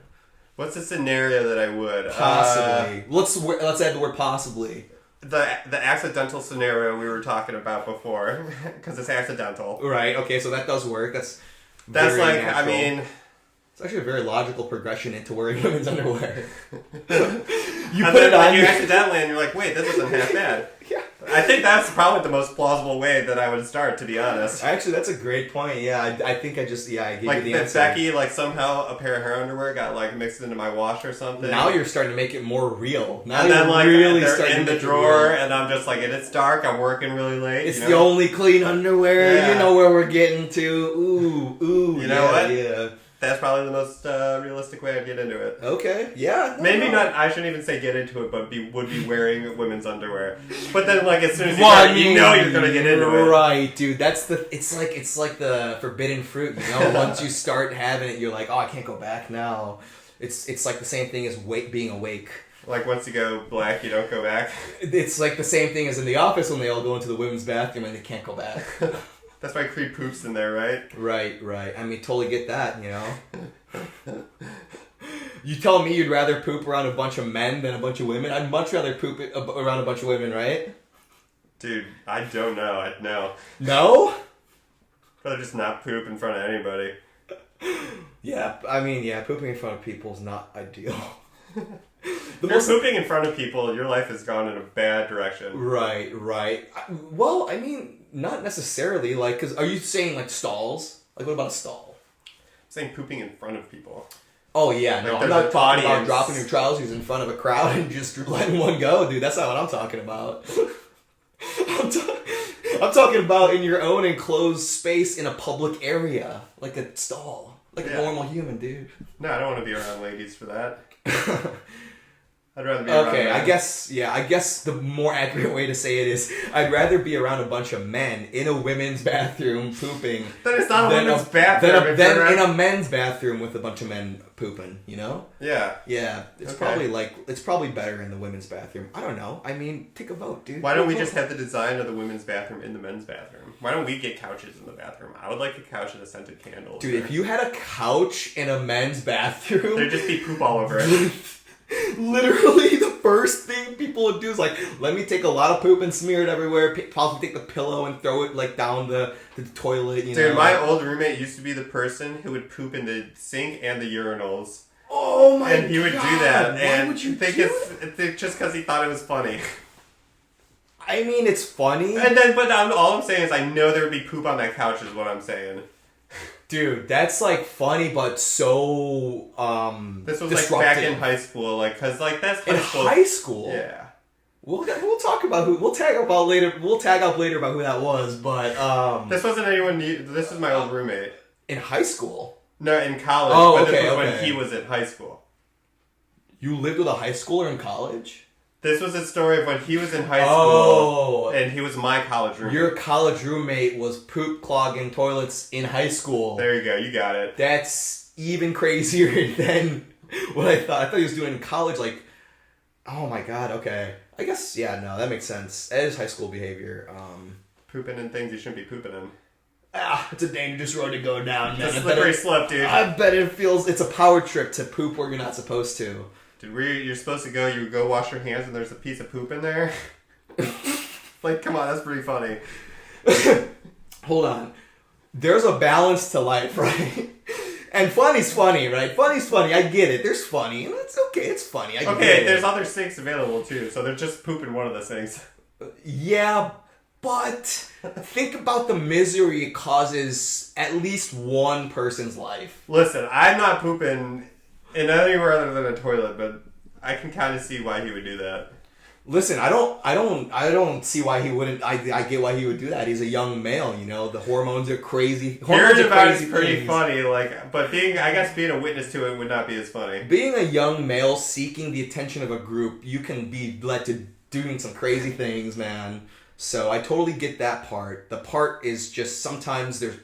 What's a scenario that I would? Possibly. Let's add the word possibly. The accidental scenario we were talking about before, because it's accidental. Right. Okay. So that does work. That's like, natural. I mean. It's actually a very logical progression into wearing women's underwear. You put it on, you accidentally, and you're like, wait, this isn't half bad. Yeah. I think that's probably the most plausible way that I would start, to be honest. Actually, that's a great point. Yeah, I think I gave you the answer. Becky, somehow a pair of her underwear got, mixed into my wash or something. Now you're starting to make it more real. Now and then, really they're starting in to the drawer, and I'm just like, and it's dark, I'm working really late. It's the only clean underwear. Yeah. You know where we're getting to. Ooh. You know what? Yeah. That's probably the most realistic way I'd get into it. Okay, yeah. Maybe not, I shouldn't even say get into it, but would be wearing women's underwear. But then, as soon as you you're going to get into it. Right, dude. It's like the forbidden fruit, Once you start having it, you're like, oh, I can't go back now. It's like the same thing as being awake. Like, once you go black, you don't go back? It's like the same thing as in The Office when they all go into the women's bathroom and they can't go back. That's why Creed poops in there, right? Right. I mean, totally get that, You tell me you'd rather poop around a bunch of men than a bunch of women? I'd much rather poop around a bunch of women, right? Dude, I don't know. No. No? Rather just not poop in front of anybody. Yeah, I mean, pooping in front of people is not ideal. Pooping in front of people, your life has gone in a bad direction. Right. Well, I mean, not necessarily. Because are you saying stalls? What about a stall? I'm saying pooping in front of people. Oh yeah, no, I'm not talking about dropping your trousers in front of a crowd and just letting one go, dude. That's not what I'm talking about. I'm talking about in your own enclosed space in a public area, like a stall, a normal human, dude. No, I don't want to be around ladies for that. I'd rather be around men. I guess the more accurate way to say it is I'd rather be around a bunch of men in a women's bathroom pooping. Then it's not a women's bathroom. Than in a men's bathroom with a bunch of men pooping, Yeah. Yeah. It's probably better in the women's bathroom. I don't know. I mean, take a vote, dude. Why don't we just have the design of the women's bathroom in the men's bathroom? Why don't we get couches in the bathroom? I would like a couch and a scented candle. Dude, if you had a couch in a men's bathroom, there'd just be poop all over it. Literally, the first thing people would do is let me take a lot of poop and smear it everywhere. Possibly take the pillow and throw it down the toilet. Dude, my old roommate used to be the person who would poop in the sink and the urinals. Oh my god! And he would do that. Why would you think it's just because he thought it was funny? I mean, it's funny. But all I'm saying is I know there would be poop on that couch. Is what I'm saying. Dude, that's like funny, but so This was disruptive. like back in high school, like because like that's high In school. high school. Yeah. We'll talk about who we'll tag up later. We'll tag up later about who that was, but This wasn't anyone new. This is my old roommate. in high school. No, in college. Oh, but okay, this was okay. when he was in high school. You lived with a high schooler in college? This was a story of when he was in high school, Oh, and he was my college roommate. your college roommate was poop clogging toilets in high school. There you go. You got it. That's even crazier than what I thought. I thought he was doing in college. Like, oh my god. Okay, I guess yeah. No, that makes sense. That is high school behavior. Pooping in things you shouldn't be pooping in. It's a dangerous road to go down. It's a slippery slope, dude. I bet it's a power trip to poop where you're not supposed to. Dude, you're supposed to go. You go wash your hands, and there's a piece of poop in there. Like, come on, that's pretty funny. Hold on. There's a balance to life, right? And funny's funny, right? Funny's funny. I get it. There's funny. And it's okay. It's funny. I get it. There's other sinks available, too, so they're just pooping one of the sinks. Yeah, but think about the misery it causes at least one person's life. Listen, I'm not pooping in anywhere other than a toilet, but I can kind of see why he would do that. Listen, I don't see why he wouldn't. I get why he would do that. He's a young male, you know. The hormones are crazy. Hearing about it is pretty funny, like, but I guess being a witness to it would not be as funny. Being a young male seeking the attention of a group, you can be led to doing some crazy things, man. So I totally get that part. The part is just sometimes there's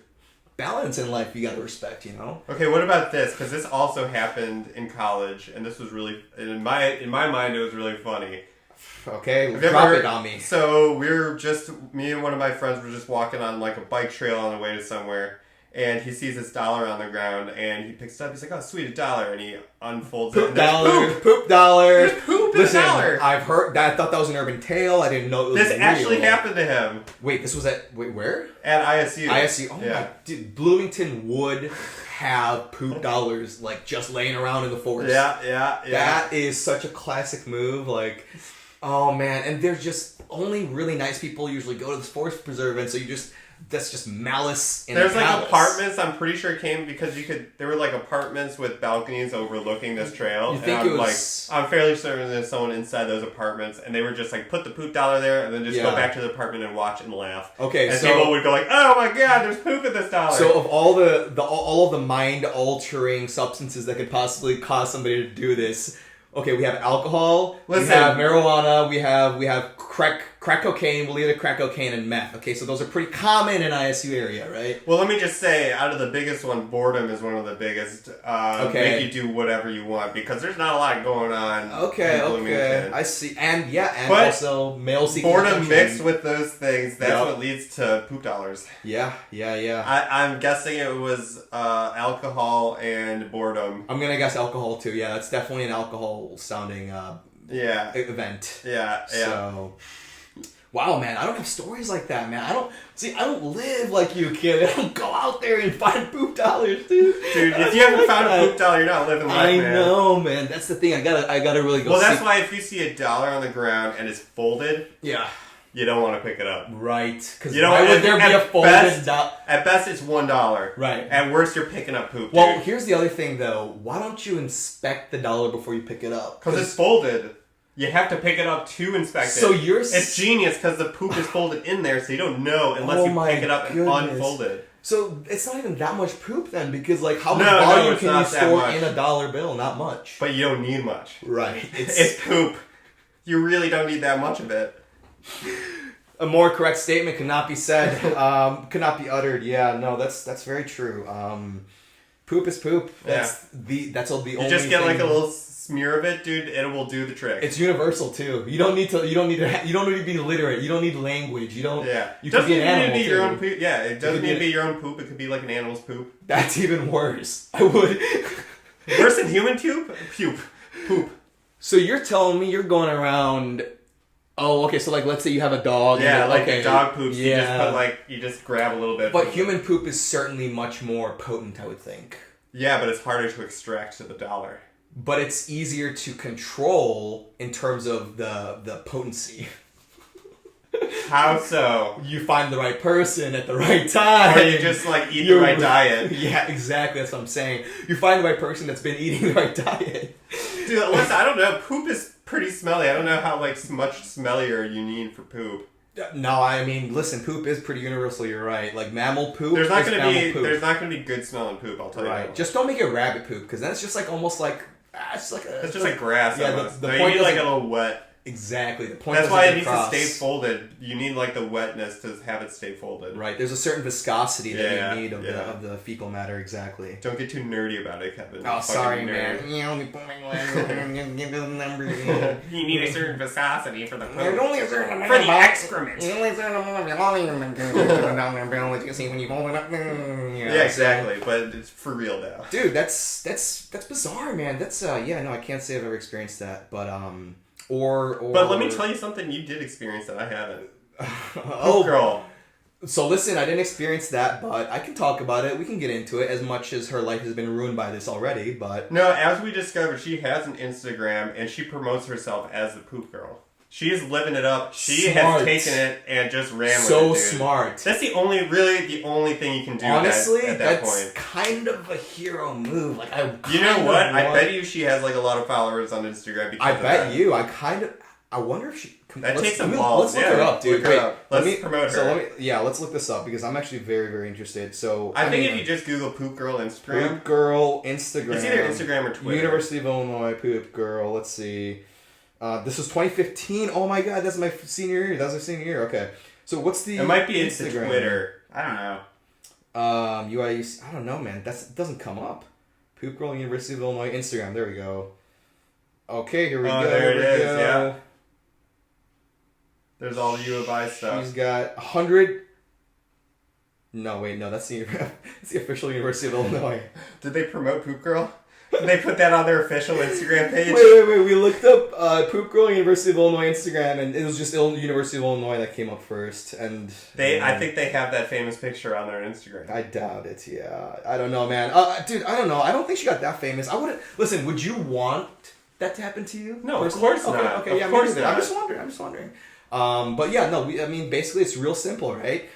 balance in life you got to respect, you know? Okay, what about this? Because this also happened in college, and this was really, in my mind, it was really funny. Okay, drop it on me. So me and one of my friends were just walking on like a bike trail on the way to somewhere, and he sees this dollar on the ground, and he picks it up. He's like, "Oh, sweet, $1," and he unfolds Poop it. dollar, poop dollar. There's poop in a dollar. I've heard that. I thought that was an urban tale. I didn't know it was This real. actually happened to him. Wait, this was where? At ISU. ISU. Oh yeah. my, dude, Bloomington would have poop dollars like just laying around in the forest. Yeah. That is such a classic move. Like, oh man, and there's just only really nice people usually go to this forest preserve, and so that's just malice in There's the like palace. apartments. I'm pretty sure it came because there were like apartments with balconies overlooking this trail. You think and it was? I'm fairly certain there's someone inside those apartments, and they were just like put the poop dollar there, and then just go back to the apartment and watch and laugh. Okay, and so people would go like, "Oh my god, there's poop in this dollar." So of all all of the mind altering substances that could possibly cause somebody to do this, okay, we have alcohol, we have marijuana, we have crack cocaine, we'll either crack cocaine and meth. Okay, so those are pretty common in ISU area, right? Well, let me just say, out of the biggest one, boredom is one of the biggest. Okay. Make you do whatever you want because there's not a lot going on. Okay, in Bloomington. I see, and But also male seeking boredom attention. mixed with those things. That's what leads to poop dollars. Yeah. I'm guessing it was alcohol and boredom. I'm gonna guess alcohol too. Yeah, that's definitely an alcohol sounding event. Yeah. So, wow, man, I don't have stories like that, man. I don't live like you, kid. I don't go out there and find poop dollars, dude. Dude, if you haven't found a poop dollar, you're not living life, man. I know, man. That's the thing. I gotta really go. Well, that's why if you see $1 on the ground and it's folded, yeah, you don't want to pick it up. Right. Because You know, why would there be a folded dollar? At best, it's $1. Right. At worst, you're picking up poop. Well, dude. here's the other thing, though. Why don't you inspect the dollar before you pick it up? Because it's folded. You have to pick it up to inspect it. So it's genius because the poop is folded in there, so you don't know unless you pick it up and unfold it. So it's not even that much poop then, because like how much No, volume it's can you not that store much. in a dollar bill? Not much. But you don't need much. Right. It's poop. You really don't need that much of it. A more correct statement could not be said. Could not be uttered. Yeah, no, that's very true. Poop is poop. That's the only. You just get like a little smear of it, dude, and it will do the trick. It's universal too. You don't need to be literate. You don't need language. You don't. Yeah. You doesn't could be an need animal to be too. your own poop. Yeah, it doesn't need to be your own poop. It could be like an animal's poop. That's even worse. I would. Worse than human poop? Poop. So you're telling me you're going around. Oh, okay. So like, let's say you have a dog. Yeah, and like okay, dog poops. Yeah. You just grab a little bit. But human poop is certainly much more potent, I would think. Yeah, but it's harder to extract to the dollar. But it's easier to control in terms of the potency. How so? You find the right person at the right time. Or you just like eat the right diet. Yeah, exactly. That's what I'm saying. You find the right person that's been eating the right diet. Dude, listen, I don't know. Poop is pretty smelly. I don't know how like much smellier you need for poop. No, I mean, listen, poop is pretty universal. You're right. Like mammal poop. There's not gonna be good smelling poop. I'll tell you. Right. Just don't make it rabbit poop because then it's just like almost like it's like a. It's just like grass. Yeah. Almost. The no, point you need like a little wet. Exactly. The point. That's why it needs to stay folded. You need like the wetness to have it stay folded. Right. There's a certain viscosity that you need of the fecal matter. Exactly. Don't get too nerdy about it, Kevin. Oh, sorry, man. You need a certain viscosity for the poop. There's only a certain amount for the excrement. There's only a certain amount of volume down there, Bill. As you see when you hold it up. Yeah, exactly. But it's for real now. Dude, that's bizarre, man. That's no, I can't say I've ever experienced that, but But let me tell you something you did experience that I haven't. Oh, girl. So listen, I didn't experience that, but I can talk about it. We can get into it as much as her life has been ruined by this already, but... No, as we discovered, she has an Instagram, and she promotes herself as the poop girl. She is living it up. She has taken it and just ran with it, So smart. That's the only thing you can do. Honestly, at that that's point. Kind of a hero move. Like you know what? I bet you she has like a lot of followers on Instagram. Because I bet you. I wonder if she. That takes some balls. Let's look her up, dude. Wait, let's promote her. So let's look this up because I'm actually very, very interested. So I think if you just Google "poop girl" Instagram, poop girl Instagram, it's either Instagram or Twitter. University of Illinois poop girl. Let's see. This was 2015. Oh my god, that's my senior year. That's my senior year. Okay. So what's the? It might be Instagram? Twitter. I don't know. I don't know, man. That doesn't come up. Poop girl University of Illinois Instagram. There we go. Okay, here we go. There it is. Yeah. There's all the U of I stuff. She's got 100. No, wait, no, that's the official University of Illinois. Did they promote Poop Girl? Did they put that on their official Instagram page? Wait. We looked up Poop Girl University of Illinois Instagram, and it was just University of Illinois that came up first. And I think they have that famous picture on their Instagram. I doubt it. Yeah, I don't know, man. Dude, I don't know. I don't think she got that famous. I wouldn't listen. Would you want that to happen to you? No, personally? Of course not. Okay, yeah, of course not. I'm just wondering. But yeah, no. I mean, basically, it's real simple, right?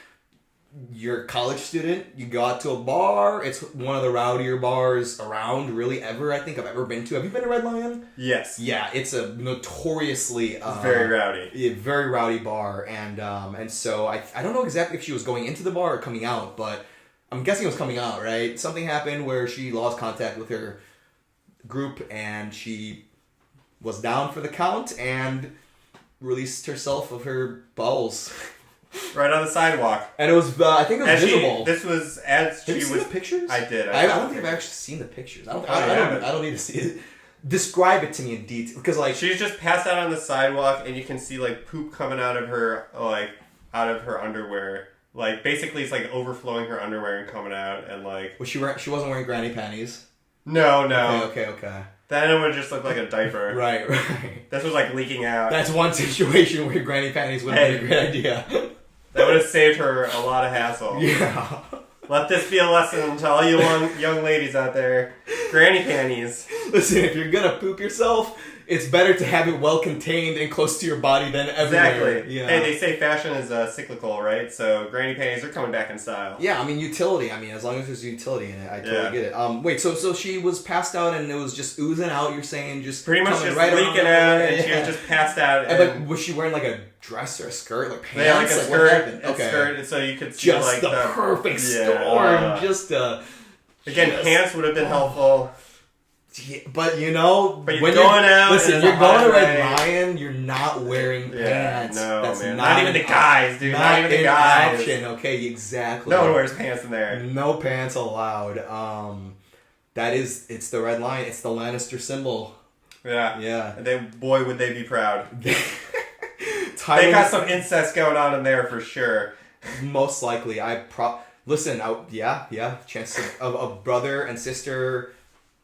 You're a college student, you go out to a bar, it's one of the rowdier bars around, really, ever, I think I've ever been to. Have you been to Red Lion? Yes. Yeah, it's a notoriously... very rowdy. Yeah, very rowdy bar, and so I don't know exactly if she was going into the bar or coming out, but I'm guessing it was coming out, right? Something happened where she lost contact with her group, and she was down for the count, and released herself of her bowels. Right on the sidewalk. And it was, I think it was visible. This was as she was... Have you seen the pictures? I did. I don't think I've actually seen the pictures. I don't need to see it. Describe it to me in detail. Because, like... She's just passed out on the sidewalk, and you can see, like, poop coming out of her, like, out of her underwear. Like, basically, it's, like, overflowing her underwear and coming out, and, like... Was she wasn't wearing granny panties? No. Okay. Then it would just look like a diaper. Right. This was, like, leaking out. That's one situation where granny panties would have been a great idea. That would have saved her a lot of hassle. Yeah. Let this be a lesson to all you young ladies out there. Granny panties. Listen, if you're gonna poop yourself, it's better to have it well contained and close to your body than everywhere. Exactly. Yeah. Hey, they say fashion is cyclical, right? So granny panties are coming back in style. Yeah, I mean utility. I mean, as long as there's utility in it, I totally get it. Wait, so she was passed out and it was just oozing out. You're saying just pretty much just right leaking out, and she was just passed out. But was she wearing like a dress or a skirt, like pants? Yeah, like a skirt. Okay. Skirt, so you could see just like the perfect storm. Again, pants would have been helpful. Yeah, but you know, when you're going out, listen, you're going to Red Lion, you're not wearing pants. No, that's man. Not even the guys, dude. Not even the guys. Option. Okay, exactly. No one wears pants in there. No pants allowed. It's the Red Lion. It's the Lannister symbol. Yeah. And boy, would they be proud. They got some incest going on in there for sure. Most likely, listen. Chance of a brother and sister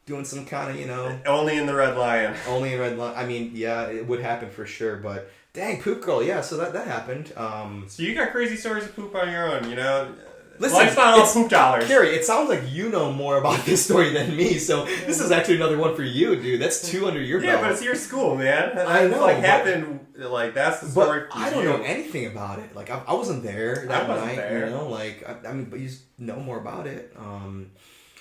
doing some kind of, Only in the Red Lion. Only in Red Lion. I mean, yeah, it would happen for sure, but dang, poop girl, yeah, so that happened. So you got crazy stories of poop on your own, Listen, Life's not all poop dollars. Cary, it sounds like you know more about this story than me, so this is actually another one for you, dude. That's 2 under your belt. Yeah, but it's your school, man. I know. Like, happened, like, that's the story But for I don't you. know anything about it. Like, I wasn't there that night, you know? Like, I mean, but you know more about it.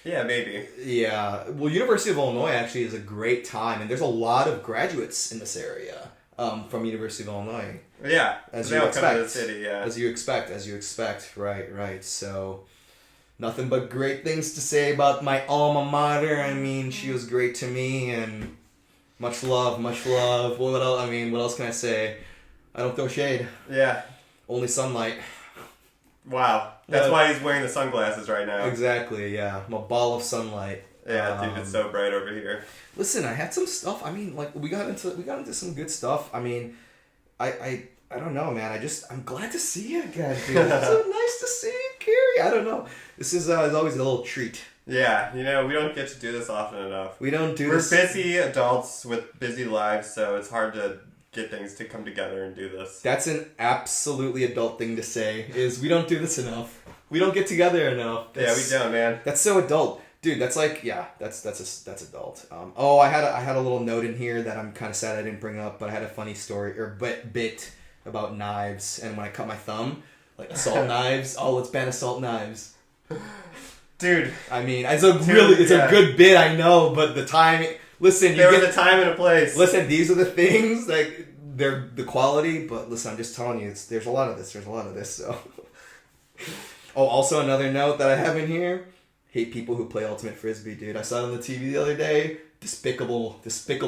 Yeah, maybe. Yeah. Well, University of Illinois actually is a great time, and there's a lot of graduates in this area from University of Illinois. Yeah, as they you all expect. come to the city, yeah. As you expect. Right. So, nothing but great things to say about my alma mater. I mean, she was great to me, and much love. What else? I mean, what else can I say? I don't throw shade. Yeah. Only sunlight. Wow. That's why he's wearing the sunglasses right now. Exactly, yeah. I'm a ball of sunlight. Yeah, dude, it's so bright over here. Listen, I had some stuff. I mean, like, we got into some good stuff. I mean, I don't know, man. I'm glad to see you again, dude. It's so nice to see you, Cary. I don't know. This is always a little treat. Yeah, we don't get to do this often enough. We don't do We're this. busy adults with busy lives, so it's hard to get things to come together and do this. That's an absolutely adult thing to say, is we don't do this enough. We don't get together enough. Yeah, we don't, man. That's so adult. Dude, that's like, yeah, that's adult. I had a little note in here that I'm kind of sad I didn't bring up, but I had a funny story, or bit about knives, and when I cut my thumb, like assault knives, let's ban assault knives. Dude. I mean, it's a good bit, I know, but the timing, listen. There was a time and a place. Listen, these are the things, like, they're the quality, but listen, I'm just telling you, there's a lot of this, so. Oh, also another note that I have in here, hate people who play Ultimate Frisbee, dude. I saw it on the TV the other day, despicable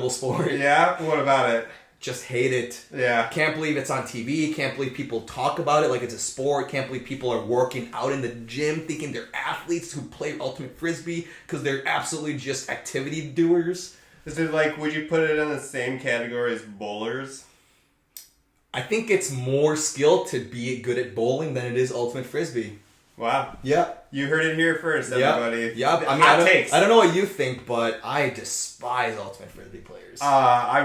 sport. Yeah? What about it? Just hate it. Yeah. Can't believe it's on TV. Can't believe people talk about it like it's a sport. Can't believe people are working out in the gym thinking they're athletes who play Ultimate Frisbee because they're absolutely just activity doers. Is it like, would you put it in the same category as bowlers? I think it's more skill to be good at bowling than it is Ultimate Frisbee. Wow. Yeah. You heard it here first, everybody. Yeah. I mean, I don't know what you think, but I despise Ultimate Frisbee players. I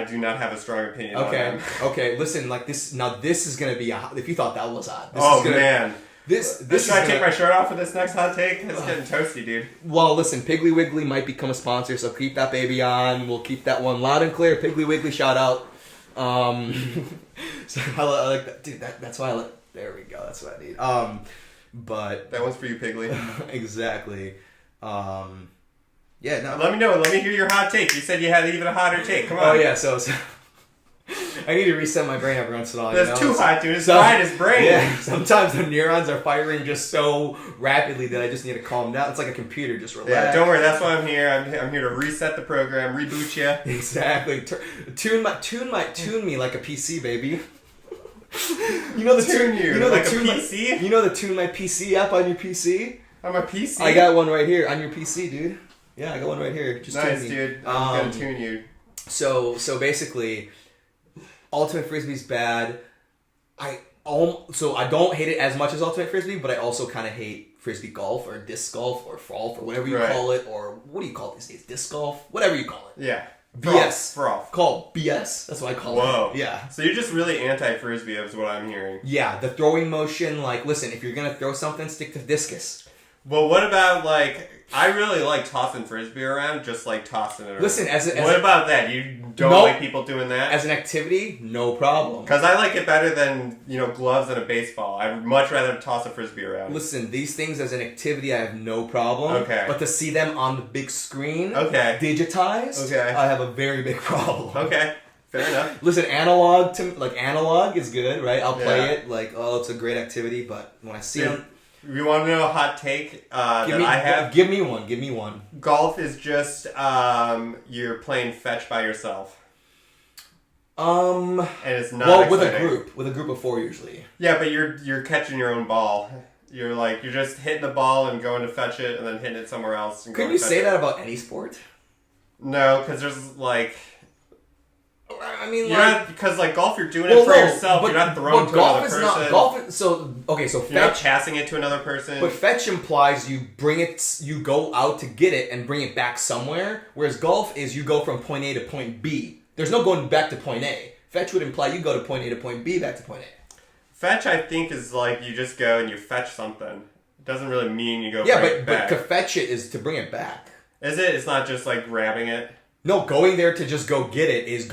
do not have a strong opinion on them. Okay, listen, like this, now this is going to be, if you thought that was odd. Man. Should I take my shirt off for this next hot take? It's getting toasty, dude. Well, listen, Piggly Wiggly might become a sponsor, so keep that baby on. We'll keep that one loud and clear. Piggly Wiggly, shout out. So I like that. Dude, that's why I like... There we go. That's what I need. But that one's for you, Piggly. Exactly. Yeah. No. Let me know. Let me hear your hot take. You said you had even a hotter take. Come on. Oh yeah. So I need to reset my brain every once in a while. That's too hot, dude. It's fried his brain. Yeah. Sometimes the neurons are firing just so rapidly that I just need to calm down. It's like a computer. Just relax. Yeah. Don't worry. That's why I'm here. I'm here to reset the program, reboot you. Exactly. Tune me like a PC, baby. You know the PC? You know the Tune My PC app on your PC? On my PC? I got one right here on your PC, dude. Yeah, I got one right here. Just nice, tune me. Dude. I'm gonna tune you. So basically, Ultimate Frisbee's bad. I don't hate it as much as Ultimate Frisbee, but I also kind of hate Frisbee golf or disc golf or golf or whatever you call it, or what do you call it these days? Disc golf? Whatever you call it. Yeah. BS. Froth. Called BS. That's what I call it. Whoa. Yeah. So you're just really anti-Frisbee is what I'm hearing. Yeah, the throwing motion, like, listen, if you're going to throw something, stick to discus. Well, what about, like, I really like tossing Frisbee around, just like tossing it around. Listen, what about that? You don't like people doing that? As an activity, no problem. Because I like it better than, gloves and a baseball. I'd much rather toss a Frisbee around. Listen, these things as an activity, I have no problem. Okay. But to see them on the big screen, digitized, okay, I have a very big problem. Okay. Fair enough. Listen, analog is good, right? I'll play it, it's a great activity, but when I see them... You want to know a hot take I have? Give me one. Golf is just you're playing fetch by yourself. And it's not exciting. with a group of 4 usually. Yeah, but you're catching your own ball. You're just hitting the ball and going to fetch it, and then hitting it somewhere else. Couldn't you say that about any sport? No, because there's I mean, because golf, you're doing it for yourself. You're not throwing to another person. So fetch, you're not passing it to another person. But fetch implies you go out to get it and bring it back somewhere. Whereas golf is you go from point A to point B. There's no going back to point A. Fetch would imply you go to point A to point B, back to point A. Fetch, I think, is like you just go and you fetch something. It doesn't really mean you go Yeah, bring it but back. to fetch it is to bring it back. Is it? It's not just like grabbing it? No, going there to just go get it is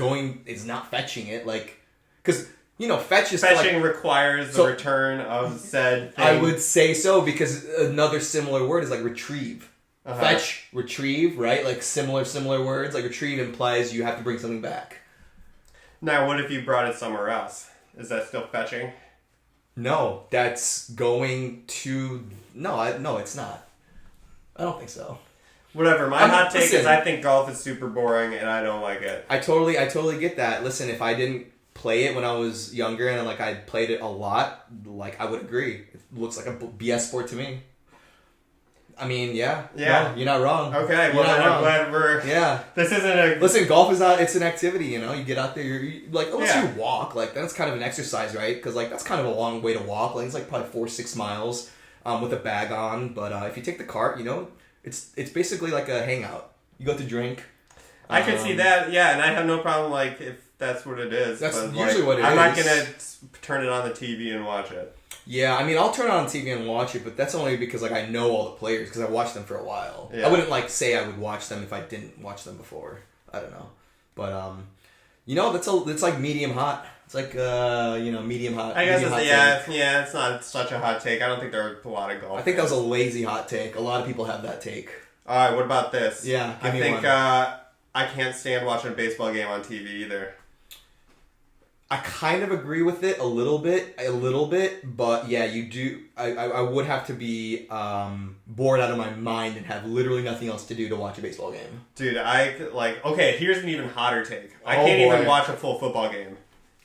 not fetching it. Like, because, fetch is Fetching requires the return of said thing. I would say so, because another similar word is like retrieve. Fetch, retrieve, right? Like similar words. Like retrieve implies you have to bring something back. Now, what if you brought it somewhere else? Is that still fetching? No, that's going to... No, it's not. I don't think so. Whatever. My hot take is I think golf is super boring and I don't like it. I totally get that. Listen, if I didn't play it when I was younger and like I played it a lot, like I would agree. It looks like a BS sport to me. I mean, yeah. No, you're not wrong. Okay, well then I'm glad we're... Yeah. This isn't a... Listen, golf is not... It's an activity, you get out there, you're like, unless you walk, like, that's kind of an exercise, right? Because, like, that's kind of a long way to walk. Like, it's like probably 4-6 miles with a bag on. But if you take the cart, it's basically like a hangout. You go to drink. I can see that, yeah, and I have no problem, like, if that's what it is. That's but, usually what it is. I'm not going to turn it on the TV and watch it. Yeah, I mean, I'll turn it on TV and watch it, but that's only because, like, I know all the players, because I watched them for a while. Yeah. I wouldn't, like, say I would watch them if I didn't watch them before. I don't know. But, that's like medium hot. It's like, medium hot. I guess it's not such a hot take. I don't think there are a lot of golf. I think that was a lazy hot take. A lot of people have that take. All right, what about this? Yeah, I think I can't stand watching a baseball game on TV either. I kind of agree with it a little bit, but yeah, you do. I would have to be bored out of my mind and have literally nothing else to do to watch a baseball game. Dude, okay, here's an even hotter take. I can't even watch a full football game.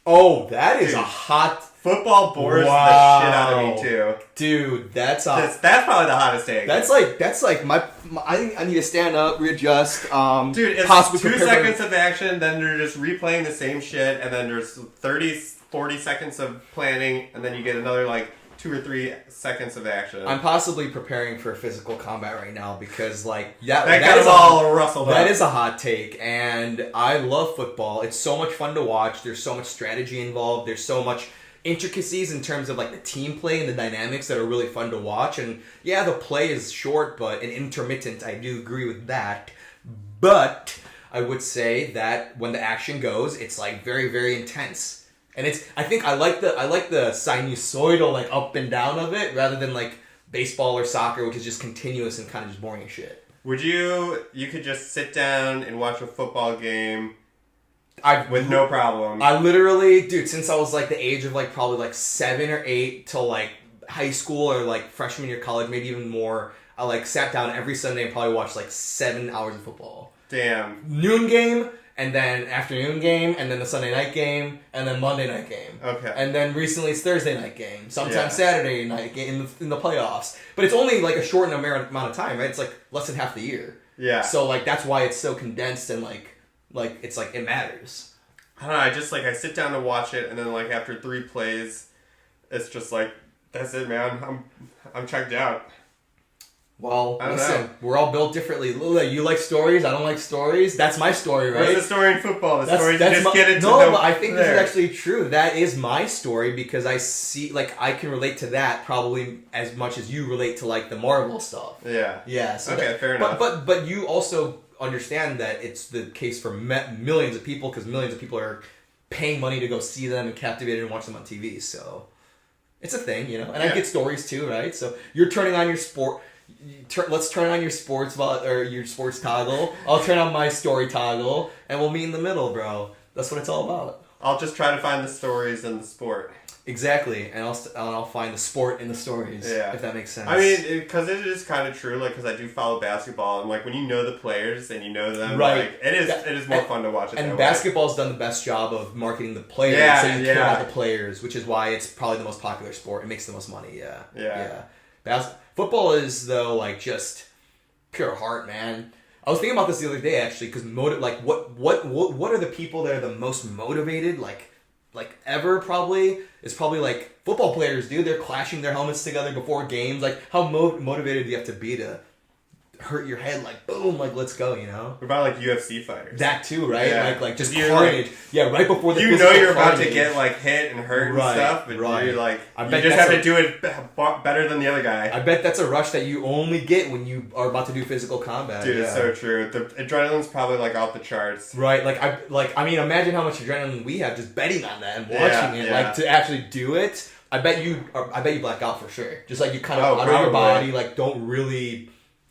Oh, that is a hot... Football bores the shit out of me too. Dude, that's probably the hottest take. That's like my I think I need to stand up, readjust. Dude, it's 2 seconds of action, then they're just replaying the same shit, and then there's 40 seconds of planning, and then you get another 2 or 3 seconds of action. I'm possibly preparing for physical combat right now because that is all rustled up. That is a hot take, and I love football. It's so much fun to watch. There's so much strategy involved. There's so much intricacies in terms of the team play and the dynamics that are really fun to watch. And yeah, the play is short and intermittent. I do agree with that. But I would say that when the action goes, it's very, very intense. And I think I like the sinusoidal up and down of it rather than baseball or soccer, which is just continuous and kind of just boring as shit. Would you could just sit down and watch a football game with no problem? I literally, dude, since I was the age of probably 7 or 8 till high school or freshman year college, maybe even more, I sat down every Sunday and probably watched 7 hours of football. Damn. Noon game, and then afternoon game, and then the Sunday night game, and then Monday night game. Okay. And then recently it's Thursday night game, sometimes Saturday night game in the playoffs. But it's only a short amount of time, right? It's less than half the year. Yeah. So that's why it's so condensed and it's it matters. I don't know, I just I sit down to watch it, and then after 3 plays, it's just that's it, man. I'm checked out. Well, listen, we're all built differently. You like stories, I don't like stories. That's my story, right? What's the story in football? The story is just get into No, but I think this is actually true. That is my story because I see, I can relate to that probably as much as you relate to the Marvel stuff. Yeah. Yeah. So okay, fair enough. But you also understand that it's the case for millions of people because millions of people are paying money to go see them and captivated and watch them on TV. So it's a thing, And I get stories too, right? So you're turning on your sport. Let's turn on your sports or your sports toggle. I'll turn on my story toggle, and we'll meet in the middle, bro. That's what it's all about. I'll just try to find the stories in the sport. Exactly, and I'll find the sport in the stories. Yeah, if that makes sense. I mean, because it is kind of true. Because I do follow basketball, and when you know the players and you know them, right? It is more fun to watch it. And basketball's done the best job of marketing the players, so you care about the players, which is why it's probably the most popular sport. It makes the most money. Yeah. Football is though just pure heart, man. I was thinking about this the other day actually, because what are the people that are the most motivated ever? Probably it's probably football players, dude. They're clashing their helmets together before games. How motivated do you have to be to hurt your head, like boom, like let's go, you know. What about like UFC fighters? That too, right? Yeah. Like just You're carnage. like, yeah, right before the you know you're about to get like hit and hurt and stuff, but you're like you just have to do it better than the other guy. I bet that's a rush that you only get when you are about to do physical combat. Dude, it's so true. The adrenaline's probably like off the charts. Right, I mean, imagine how much adrenaline we have just betting on that and watching it. Like to actually do it, I bet you black out for sure. Just like you kind of out of your body, like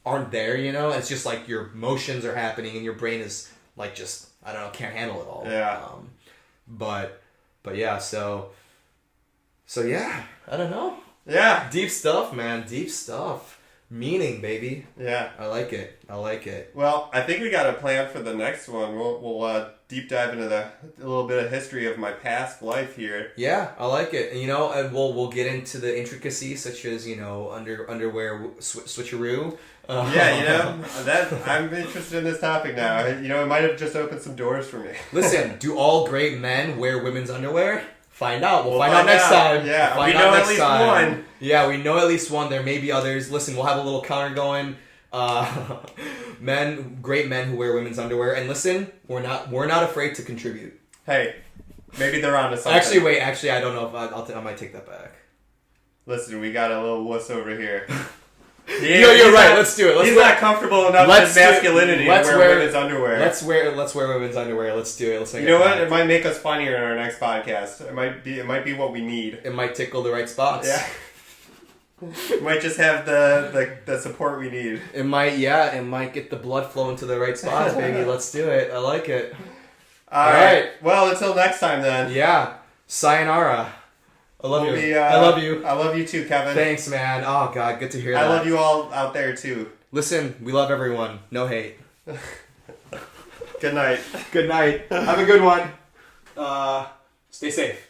aren't there, you know? It's just like your motions are happening and your brain is like just, I don't know, can't handle it all. Yeah. But yeah, so yeah, I don't know. Yeah. Deep stuff, man. Deep stuff. Meaning, baby. Yeah. I like it. Well, I think we got a plan for the next one. We'll deep dive into a little bit of history of my past life here. Yeah, I like it. You know, and we'll get into the intricacies such as, you know, underwear switcheroo. Yeah, you know, I'm interested in this topic now. You know, it might have just opened some doors for me. Listen, do all great men wear women's underwear? Find out. We'll find out next time. Yeah, we know at least one. Yeah, we know at least one. There may be others. Listen, we'll have a little counter going. Great men who wear women's underwear. And listen, we're not afraid to contribute. Hey, maybe they're onto something. Actually, I don't know if I might take that back. Listen, we got a little wuss over here. Yeah, you're right. Let's do it. He's not comfortable enough with his masculinity to wear women's underwear. Let's wear women's underwear. Let's do it. Let's make you know what? It might make us funnier in our next podcast. It might be what we need. It might tickle the right spots. Yeah. It might just have the support we need. It might get the blood flowing to the right spots, baby. Let's do it. I like it. All right. Well, until next time then. Yeah. Sayonara. I love you. I love you. I love you too, Kevin. Thanks, man. Oh, God, good to hear that. I love you all out there too. Listen, we love everyone. No hate. Good night. Good night. Have a good one. Stay safe.